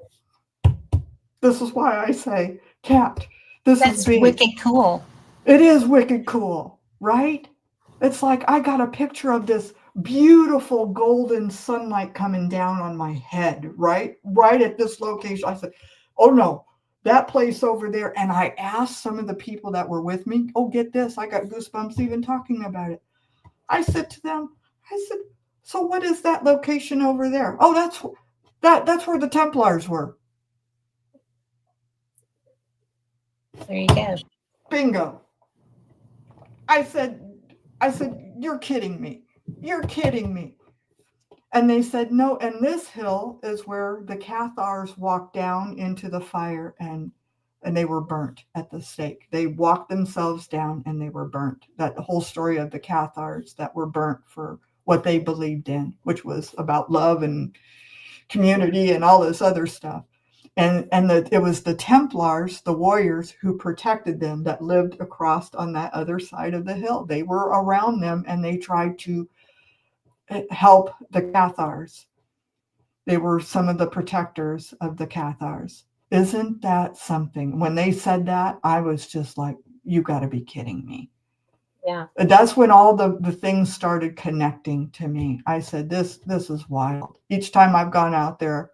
this is why I say, Cat, this is
That's
big.
wicked cool.
It is wicked cool, right? It's like I got a picture of this beautiful golden sunlight coming down on my head, right? Right at this location. I said, oh no, that place over there. And I asked some of the people that were with me, oh, get this. I got goosebumps even talking about it. I said to them, I said, so what is that location over there? Oh, that's where the Templars were.
There you go.
Bingo. I said, you're kidding me. You're kidding me. And they said, no, and this hill is where the Cathars walked down into the fire and they were burnt at the stake. They walked themselves down and they were burnt. That whole story of the Cathars that were burnt for what they believed in, which was about love and community and all this other stuff. And it was the Templars, the warriors, who protected them that lived across on that other side of the hill. They were around them and they tried to help the Cathars. They were some of the protectors of the Cathars. Isn't that something? When they said that, I was just like, you got to be kidding me.
Yeah.
That's when all the things started connecting to me. I said, this is wild. Each time I've gone out there,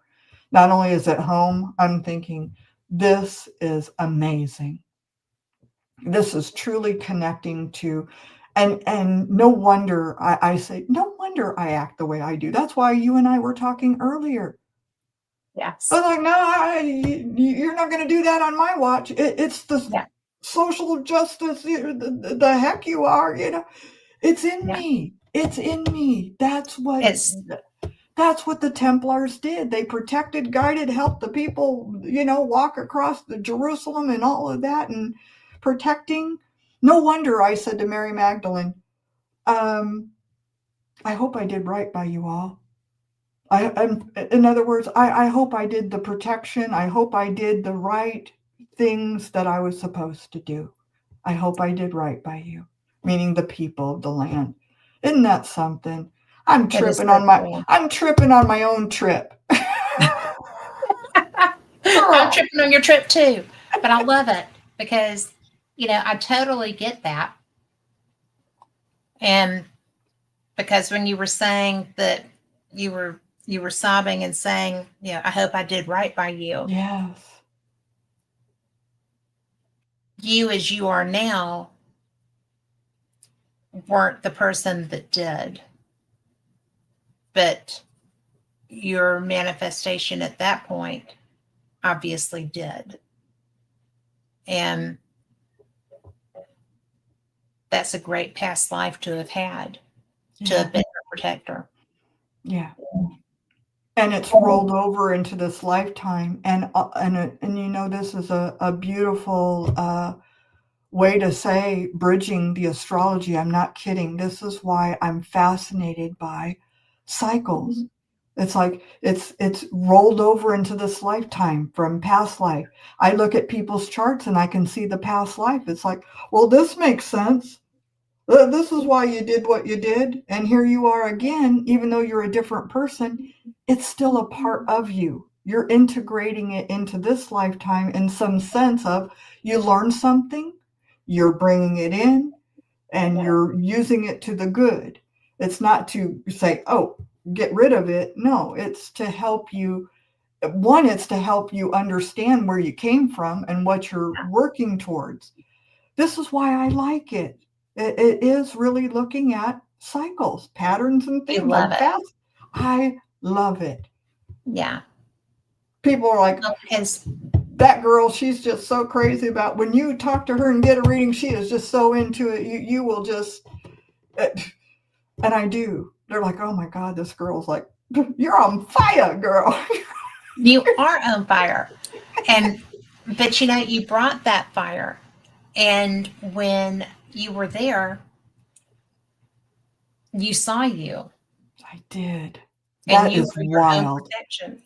not only is it home, I'm thinking, this is amazing. This is truly connecting to, and no wonder I say, no wonder I act the way I do. That's why you and I were talking earlier.
Yes.
I was like, no, you're not going to do that on my watch. It's the social justice, the heck you are, It's in me. It's in me. That's what the Templars did. They protected, guided, helped the people, walk across the Jerusalem and all of that and protecting. No wonder I said to Mary Magdalene, I hope I did right by you all. In other words, I hope I did the protection. I hope I did the right things that I was supposed to do. I hope I did right by you, meaning the people of the land. Isn't that something? I'm tripping on my own trip.
I'm tripping on your trip too, but I love it because, I totally get that. And because when you were saying that you were sobbing and saying, I hope I did right by you.
Yes.
You as you are now weren't the person that did, but your manifestation at that point obviously did. And that's a great past life to have had, to have been a protector.
Yeah. And it's rolled over into this lifetime. And this is a beautiful way to say bridging the astrology. I'm not kidding. This is why I'm fascinated by cycles. It's like it's rolled over into this lifetime from past life. I look at people's charts and I can see the past life. It's like, well, this makes sense. This is why you did what you did. And here you are again, even though you're a different person, it's still a part of you. You're integrating it into this lifetime in some sense of you learn something, you're bringing it in, and you're using it to the good. It's not to say, oh, get rid of it. No, it's to help you. One, it's to help you understand where you came from and what you're working towards. This is why I like it. It is really looking at cycles, patterns, and things. I love it.
Yeah.
People are like, that girl, she's just so crazy about when you talk to her and get a reading, she is just so into it. You will just, and I do. They're like, oh my God, this girl's like, you're on fire, girl.
You are on fire. But you brought that fire. And when you were there, you saw you.
I did.
That is wild.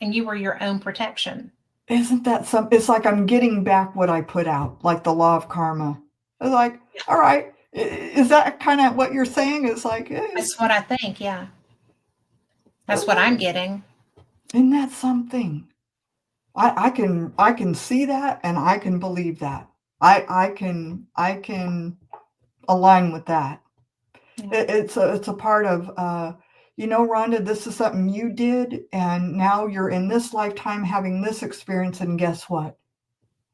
And you were your own protection.
Isn't that something? It's like I'm getting back what I put out, like the law of karma. It's like, all right, is that kind of what you're saying? It's like,
that's what I think, yeah. That's what I'm getting.
Isn't that something? I can see that and I can believe that. I can align with that.
Yeah.
It's a part of Rhonda, this is something you did, and now you're in this lifetime having this experience, and guess what?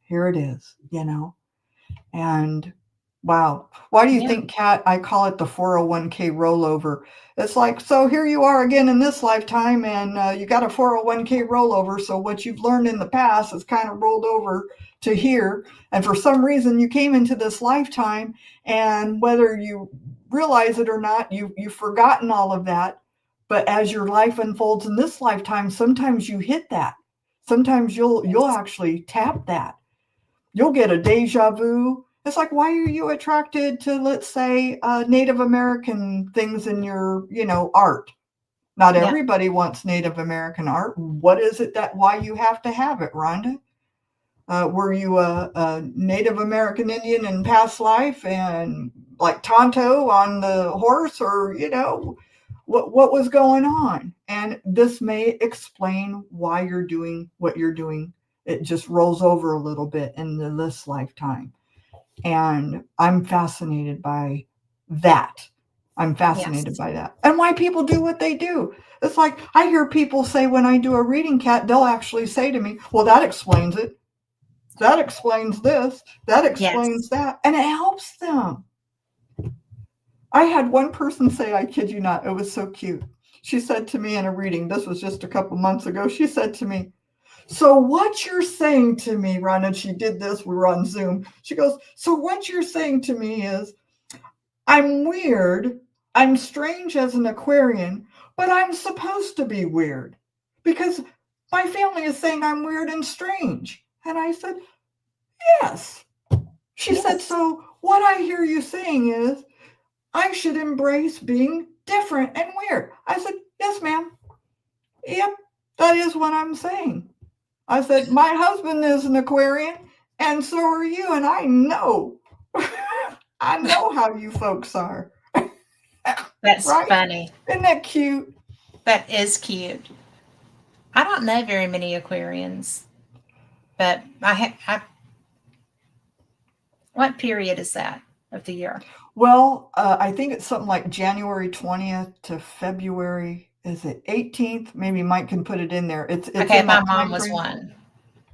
Here it is, And wow. Why do you
Yeah.
think, Kat, I call it the 401k rollover? It's like, so here you are again in this lifetime, and you got a 401k rollover. So what you've learned in the past is kind of rolled over to here. And for some reason, you came into this lifetime, and whether you realize it or not, you've forgotten all of that. But as your life unfolds in this lifetime, sometimes you hit that. Sometimes you'll
Yes.
actually tap that. You'll get a deja vu. It's like, why are you attracted to, let's say, Native American things in your, art? Not
Yeah.
everybody wants Native American art. What is it why you have to have it, Rhonda? Were you a Native American Indian in past life and like Tonto on the horse, or, what was going on? And this may explain why you're doing what you're doing. It just rolls over a little bit in this lifetime. And I'm fascinated by that. I'm fascinated
Yes.
by that. And why people do what they do. It's like I hear people say when I do a reading, Cat, they'll actually say to me, well, that explains it. That explains this. That
Yes.
explains that. And it helps them. I had one person say, I kid you not, it was so cute. She said to me in a reading, this was just a couple months ago, she said to me, so what you're saying to me, Ron, and she did this, we were on Zoom. She goes, so what you're saying to me is, I'm weird, I'm strange as an Aquarian, but I'm supposed to be weird because my family is saying I'm weird and strange. And I said, yes. She said,
Yes.
so what I hear you saying is, I should embrace being different and weird. I said, yes, ma'am. Yep, that is what I'm saying. I said, my husband is an Aquarian, and so are you, and I know. I know how you folks are.
That's
Right?
funny.
Isn't that cute?
That is cute. I don't know very many Aquarians, but what period is that of the year?
Well, I think it's something like January 20th to February, is it 18th? Maybe Mike can put it in there. It's
Okay,
in
my
that
mom
time
was
frame.
one.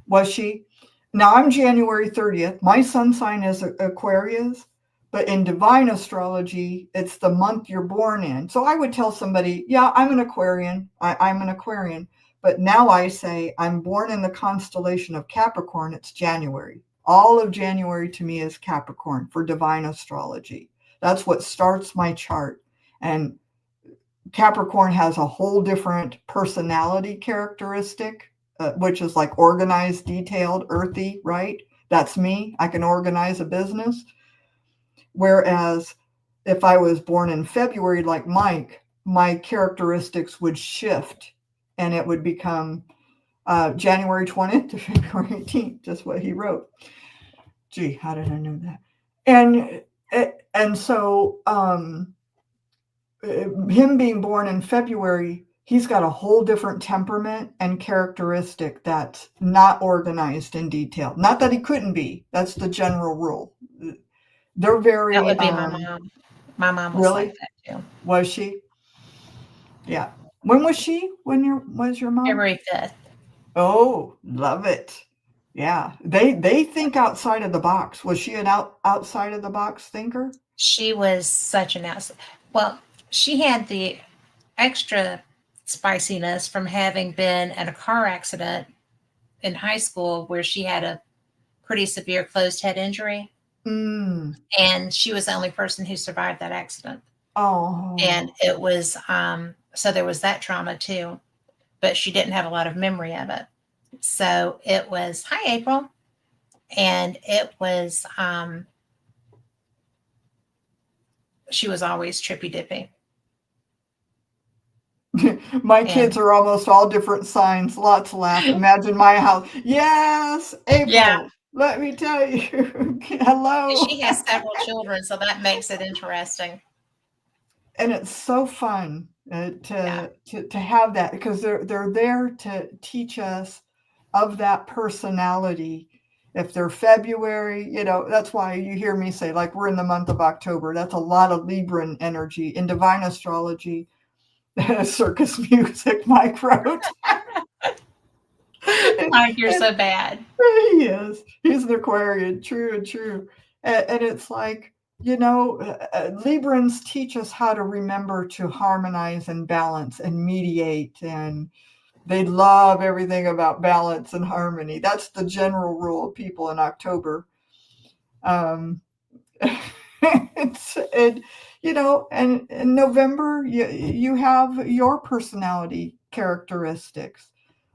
Was she? Now I'm January 30th. My sun sign is Aquarius, but in divine astrology, it's the month you're born in. So I would tell somebody, yeah, I'm an Aquarian. I'm an Aquarian. But now I say I'm born in the constellation of Capricorn. It's January. All of January to me is Capricorn for divine astrology. That's what starts my chart. And Capricorn has a whole different personality characteristic, which is like organized, detailed, earthy, right? That's me. I can organize a business. Whereas if I was born in February, like Mike, my characteristics would shift and it would become January 20th to February 18th, just what he wrote. Gee, how did I know that? And so him being born in February, he's got a whole different temperament and characteristic that's not organized in detail. Not that he couldn't be. That's the general rule. They're
That
very
would be my mom. My mom was like
really.
that too.
Was she? Yeah. When was she? Was your mom?
February 5th.
Oh, love it. Yeah. They think outside of the box. Was she an outside of the box thinker?
She was such an ass. Well, she had the extra spiciness from having been in a car accident in high school where she had a pretty severe closed head injury.
Mm.
And she was the only person who survived that accident. And
Oh.
it was, so there was that trauma too, but she didn't have a lot of memory of it. So it was, hi, April. And it was, she was always trippy dippy.
My kids
And
are almost all different signs. Lots of laugh. Imagine my house. Yes,
yeah,
April. Let me tell you. Hello.
she has several children, so that makes it interesting.
And it's so fun.
Yeah.
to have that, because they're there to teach us of that personality. If they're February, that's why you hear me say, like, we're in the month of October. That's a lot of Libran energy in divine astrology. Circus music, Mike wrote.
Like you're so bad.
He is. He's an Aquarian, true and true. And it's like, Librans teach us how to remember to harmonize and balance and mediate, and they love everything about balance and harmony. That's the general rule of people in October. Um, and in November, you have your personality characteristics.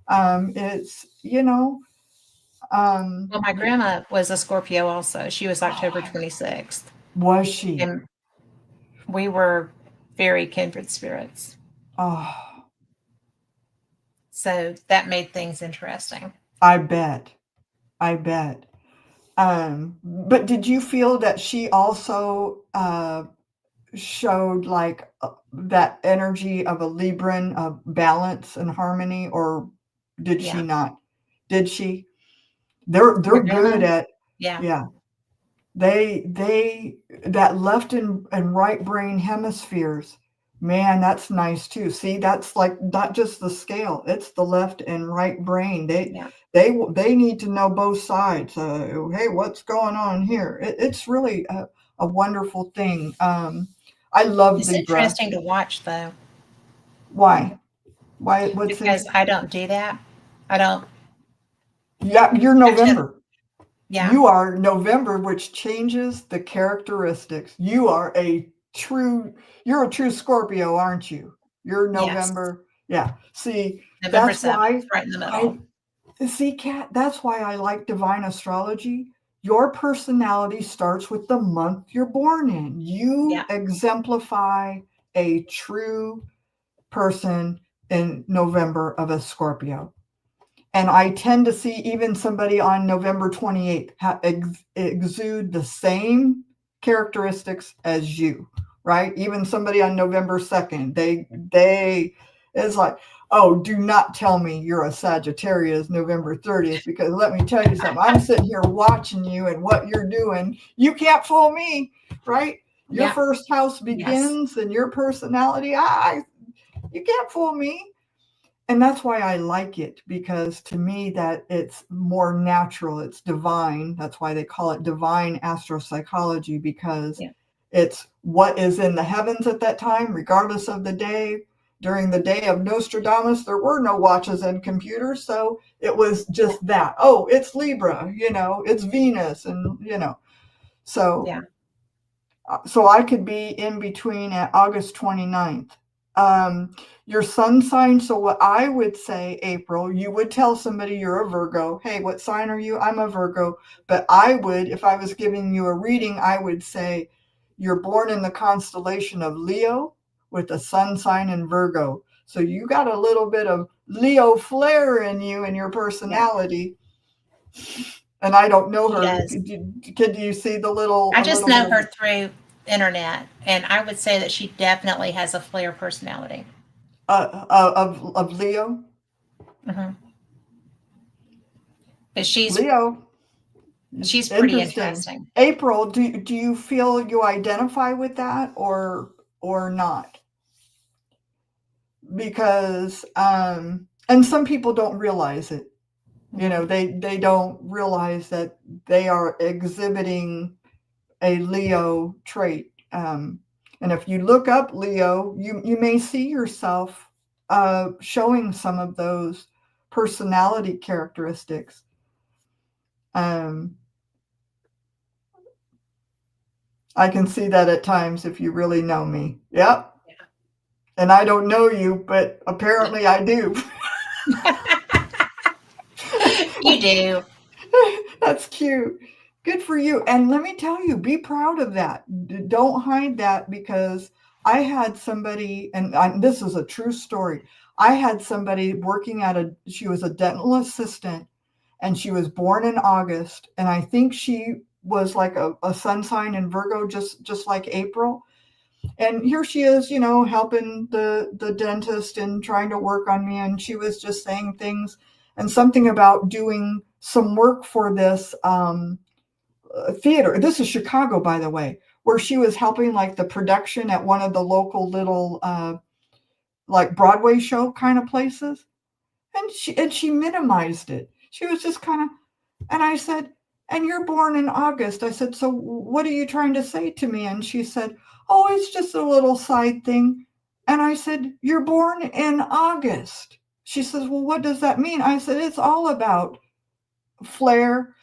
It's
Well, my grandma was a Scorpio also. She was October 26th.
Was she?
And we were very kindred spirits.
Oh,
So that made things interesting.
I bet. I bet. But did you feel that she also showed like that energy of a Libran of balance and harmony, or did she
Yeah.
not? Did she? They're
Your grandma?
good at,
Yeah.
yeah. They that left and right brain hemispheres, man, that's nice too. See, that's like not just the scale, it's the left and right brain.
Yeah.
They need to know both sides. Hey, what's going on here? It's really a wonderful thing. I love
It's
Libra.
interesting to watch though,
Why? What's
because I don't do that. I don't.
Yeah, you're
I just,
November.
yeah.
You are November, which changes the characteristics. You're a true Scorpio, aren't you? You're
Yes.
November. Yeah. See,
November
that's
7th,
why
right in the middle.
Kat, that's why I like divine astrology. Your personality starts with the month you're born in. You
Yeah.
exemplify a true person in November of a Scorpio. And I tend to see even somebody on November 28th exude the same characteristics as you, right? Even somebody on November 2nd, they it's like, oh, do not tell me you're a Sagittarius November 30th, because let me tell you something. I'm sitting here watching you and what you're doing. You can't fool me, right? Your
Yeah.
first house
Yes.
begins and your personality. You can't fool me. And that's why I like it, because to me that it's more natural, it's divine. That's why they call it divine astropsychology, because
Yeah.
it's what is in the heavens at that time, regardless of the day. During the day of Nostradamus, there were no watches and computers, so it was just that. Oh, it's Libra, it's Venus, and so
Yeah.
so I could be in between at August 29th. Your sun sign. So what I would say, April, you would tell somebody you're a Virgo. Hey, what sign are you? I'm a Virgo. But I would, if I was giving you a reading, I would say you're born in the constellation of Leo with a sun sign in Virgo. So you got a little bit of Leo flair in you and your personality. Yeah. And I don't know her. Could you see the little?
I just know her through internet, and I would say that she definitely has a flair personality.
Of Leo.
Mm-hmm. But she's
Leo.
She's pretty interesting.
April, do you feel you identify with that or not? Because and some people don't realize it. They don't realize that they are exhibiting a Leo trait. And if you look up Leo, you may see yourself showing some of those personality characteristics. I can see that at times if you really know me. Yep. Yeah. And I don't know you, but apparently I do.
You do.
That's cute. Good for you. And let me tell you, be proud of that. Don't hide that, because I had somebody, and this is a true story. I had somebody working she was a dental assistant, and she was born in August. And I think she was like a sun sign in Virgo, just like April. And here she is, you know, helping the dentist and trying to work on me. And she was just saying things and something about doing some work for this theater. This is Chicago, by the way, where she was helping like the production at one of the local little like Broadway show kind of places. And she minimized it. She was just kind of, and I said, and you're born in August. I said, so what are you trying to say to me? And she said, oh, it's just a little side thing. And I said, you're born in August. She says, well, what does that mean? I said, it's all about flair,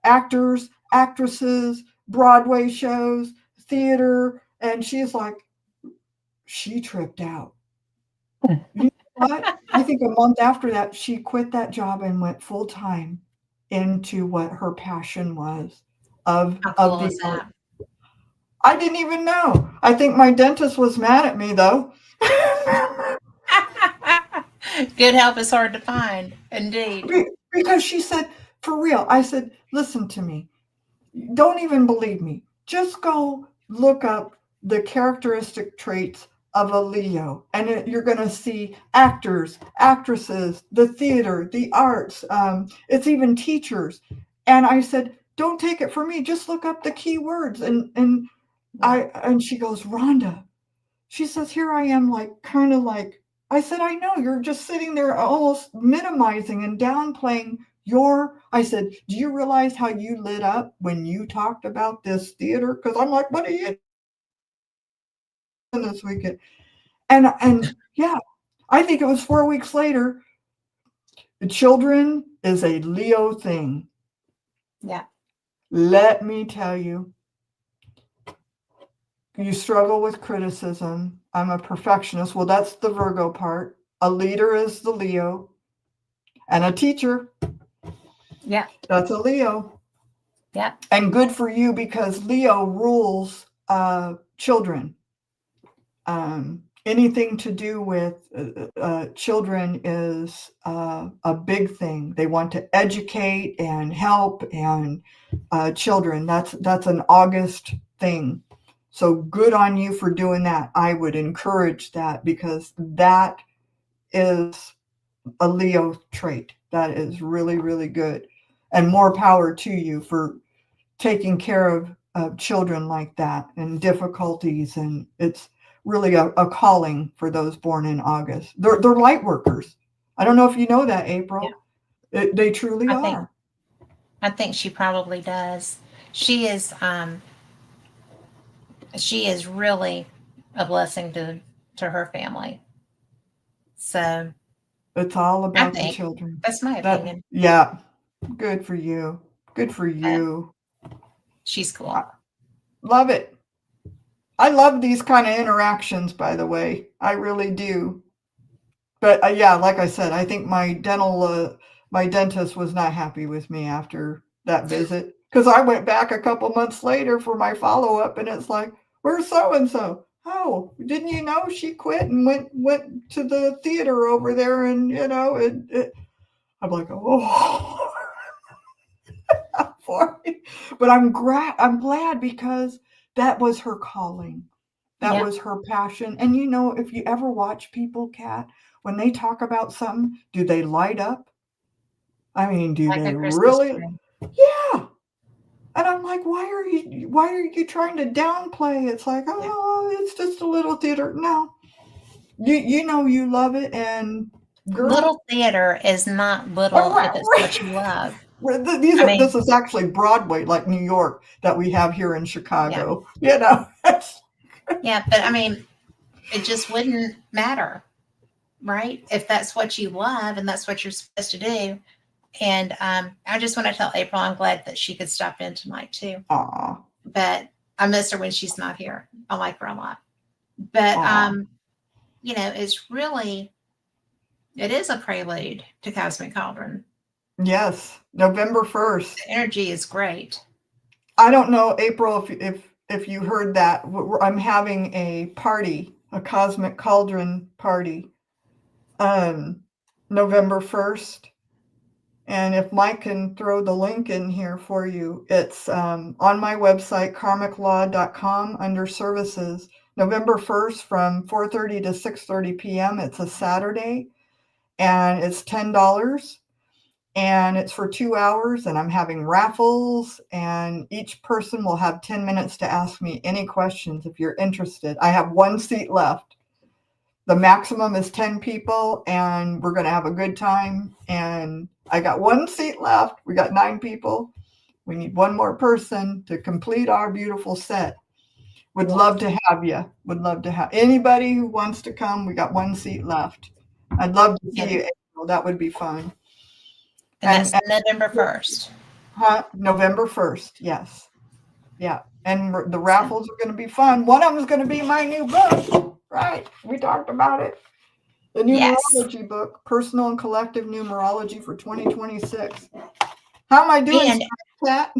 actors, actresses, Broadway shows, theater. And she's like, she tripped out. You know what? I think a month after that, she quit that job and went full time into what her passion was
How
of
cool
the
is
art.
that?
I didn't even know. I think my dentist was mad at me though.
Good help is hard to find, indeed.
Because she said, for real, I said, listen to me. Don't even believe me. Just go look up the characteristic traits of a Leo, and you're going to see actors, actresses, the theater, the arts. It's even teachers. And I said, don't take it from me. Just look up the key words. And she goes, Rhonda. She says, here I am, like kind of like. I said, I know you're just sitting there almost minimizing and downplaying I said, do you realize how you lit up when you talked about this theater? Because I'm like, what are you doing this weekend? And yeah, I think it was 4 weeks later. Children is a Leo thing.
Yeah.
Let me tell you, you struggle with criticism. I'm a perfectionist. Well, that's the Virgo part. A leader is the Leo, and a teacher.
Yeah.
That's a Leo.
Yeah.
And good for you because Leo rules children. Anything to do with children is a big thing. They want to educate and help and children. That's an August thing. So good on you for doing that. I would encourage that because that is a Leo trait. That is really, really good. And more power to you for taking care of children like that and difficulties. And it's really a calling for those born in August. They're light workers. I don't know if you know that, April. Yeah. They truly are.
I think she probably does. She is really a blessing to her family. So
it's all about the children.
That's my opinion.
Yeah. Good for you. Good for you.
She's cool.
Love it. I love these kind of interactions, by the way. I really do. But yeah, like I said, I think my dentist was not happy with me after that visit because I went back a couple months later for my follow-up and it's like, where's so-and-so? Oh, didn't you know she quit and went to the theater over there and, you know, I'm like, oh, but I'm glad because that was her calling. That was her passion. And you know, if you ever watch people, Kat, when they talk about something, do they light up? I mean, do they really? Yeah. And I'm like, why are you trying to downplay? It's like, oh, it's just a little theater. No. You know you love it, and girl,
little theater is not little if it's what you love.
This is actually Broadway, like New York, that we have here in Chicago. Yeah. You know.
Yeah, but I mean, it just wouldn't matter, right? If that's what you love and that's what you're supposed to do. And I just want to tell April I'm glad that she could stop in tonight too.
Aww.
But I miss her when she's not here. I like her a lot. But you know, it is a prelude to Cosmic Cauldron.
Yes, November 1st.
The energy is great.
I don't know, April, if you heard that. I'm having a party, a Cosmic Cauldron party, November 1st. And if Mike can throw the link in here for you, it's on my website, karmiclaw.com, under services, November 1st from 4:30 to 6:30 p.m. It's a Saturday, and it's $10, and it's for 2 hours, and I'm having raffles, and each person will have 10 minutes to ask me any questions if you're interested. I have one seat left. The maximum is 10 people, and we're going to have a good time. And I got one seat left. We got 9 people. We need one more person to complete our beautiful set. Would love to have you. Would love to have anybody who wants to come. We got one seat left. I'd love to see you, April. That would be fun.
And that's November 1st.
November 1st, yes. Yeah. And the raffles are going to be fun. One of them is going to be my new book. Right. We talked about it. The numerology book, Personal and Collective Numerology for 2026. How am I doing, Kat?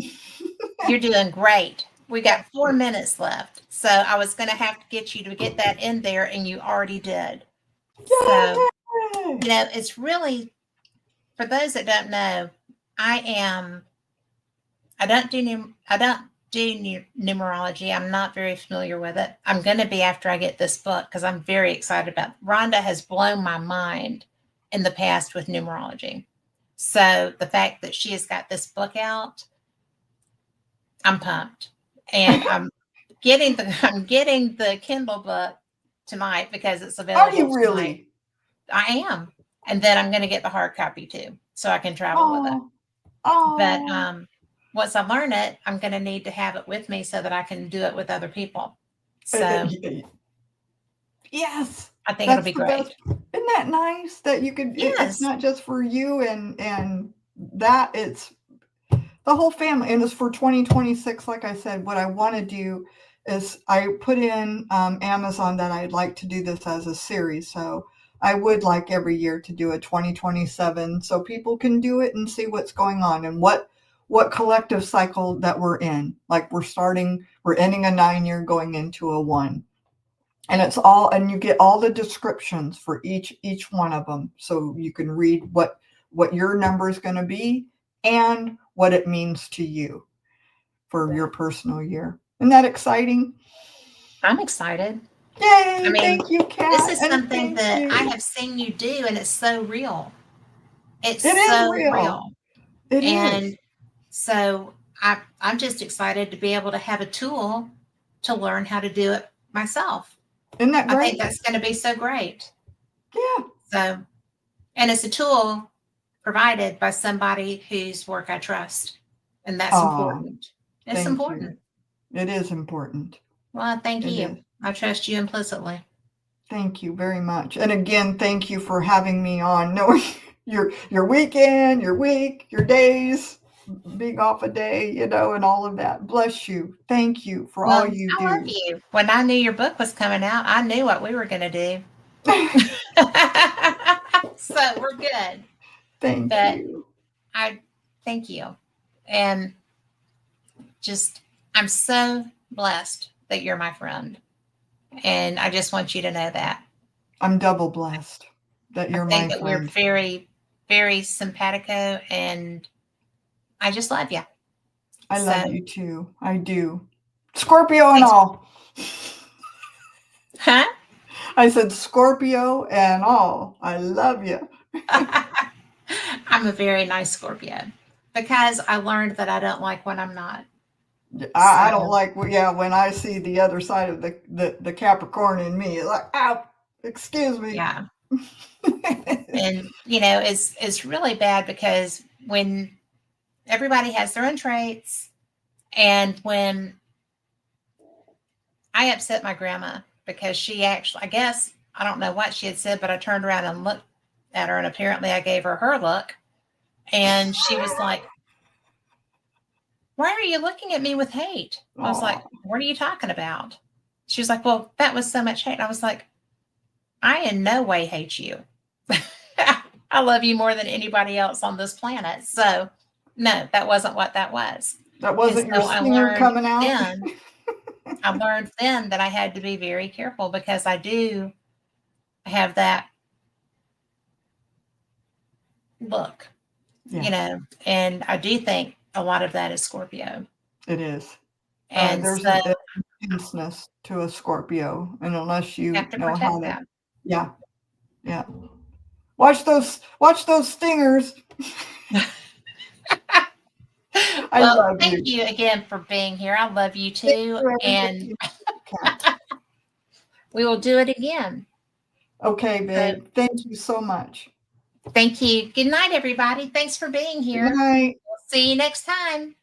You're doing great. We got 4 minutes left. So I was going to have to get you to get that in there, and you already did. So, it's really, for those that don't know, I don't do numerology. I'm not very familiar with it. I'm going to be after I get this book, because I'm very excited about it. Rhonda has blown my mind in the past with numerology. So the fact that she has got this book out, I'm pumped. And I'm getting the Kindle book tonight because it's available.
Are you really?
Tonight. I am. And then I'm going to get the hard copy too, so I can travel with it. But once I learn it, I'm going to need to have it with me so that I can do it with other people. So,
yes,
I think it'll be great.
Isn't that nice that you could? Yes. It's not just for you and that, it's the whole family, and it's for 2026. Like I said, what I want to do is I put in Amazon that I'd like to do this as a series. So I would like every year to do a 2027, so people can do it and see what's going on and what collective cycle that we're in. Like we're ending a 9-year, going into a 1. And it's all, and you get all the descriptions for each one of them. So you can read what your number is going to be and what it means to you for your personal year. Isn't that exciting?
I'm excited.
Yay! Thank you, Kat.
This is something that I have seen you do, and it's so real. It is so real.
It is.
So I'm just excited to be able to have a tool to learn how to do it myself.
Isn't that great?
I think that's going to be so great.
Yeah.
So, and it's a tool provided by somebody whose work I trust. And that's important. It's important.
It is important.
Well, thank you. I trust you implicitly.
Thank you very much. And again, thank you for having me on, knowing your weekend, your week, your days, being off a day, and all of that. Bless you. Thank you for all you do.
I love you. When I knew your book was coming out, I knew what we were going to do. So we're good.
Thank you.
I thank you. And I'm so blessed that you're my friend. And I just want you to know that.
I'm double blessed that you're my friend. I think that
we're very, very simpatico, and I just love you.
I love you too. I do. Scorpio and all.
Huh?
I said Scorpio and all. I love you.
I'm a very nice Scorpio because I learned that I don't like when I'm not.
I don't like, when I see the other side of the Capricorn in me, it's like, ow, excuse me.
Yeah. And, it's really bad because when everybody has their own traits, and when I upset my grandma because she actually, I guess, I don't know what she had said, but I turned around and looked at her, and apparently I gave her look, and she was like, "Why are you looking at me with hate?" I was like, "What are you talking about?" She was like, "Well, that was so much hate." And I was like, "I in no way hate you. I love you more than anybody else on this planet." So no, that wasn't what that was.
That wasn't your stinger coming out.
I learned then that I had to be very careful because I do have that look. you know, and I do think a lot of that is Scorpio.
It is.
And
There's
so
an intenseness to a Scorpio, and unless
you
you
have to
know how
protect
to,
that.
yeah, yeah. Watch those stingers. I
Well,
love
thank
you.
you again for being here. I love you
Thank
too.
you,
And
everybody. Kat.
we will do it again.
Okay,
So
babe. Thank you so much.
thank you. Good night, everybody. Thanks for being
Good
here.
night.
We'll see you next time.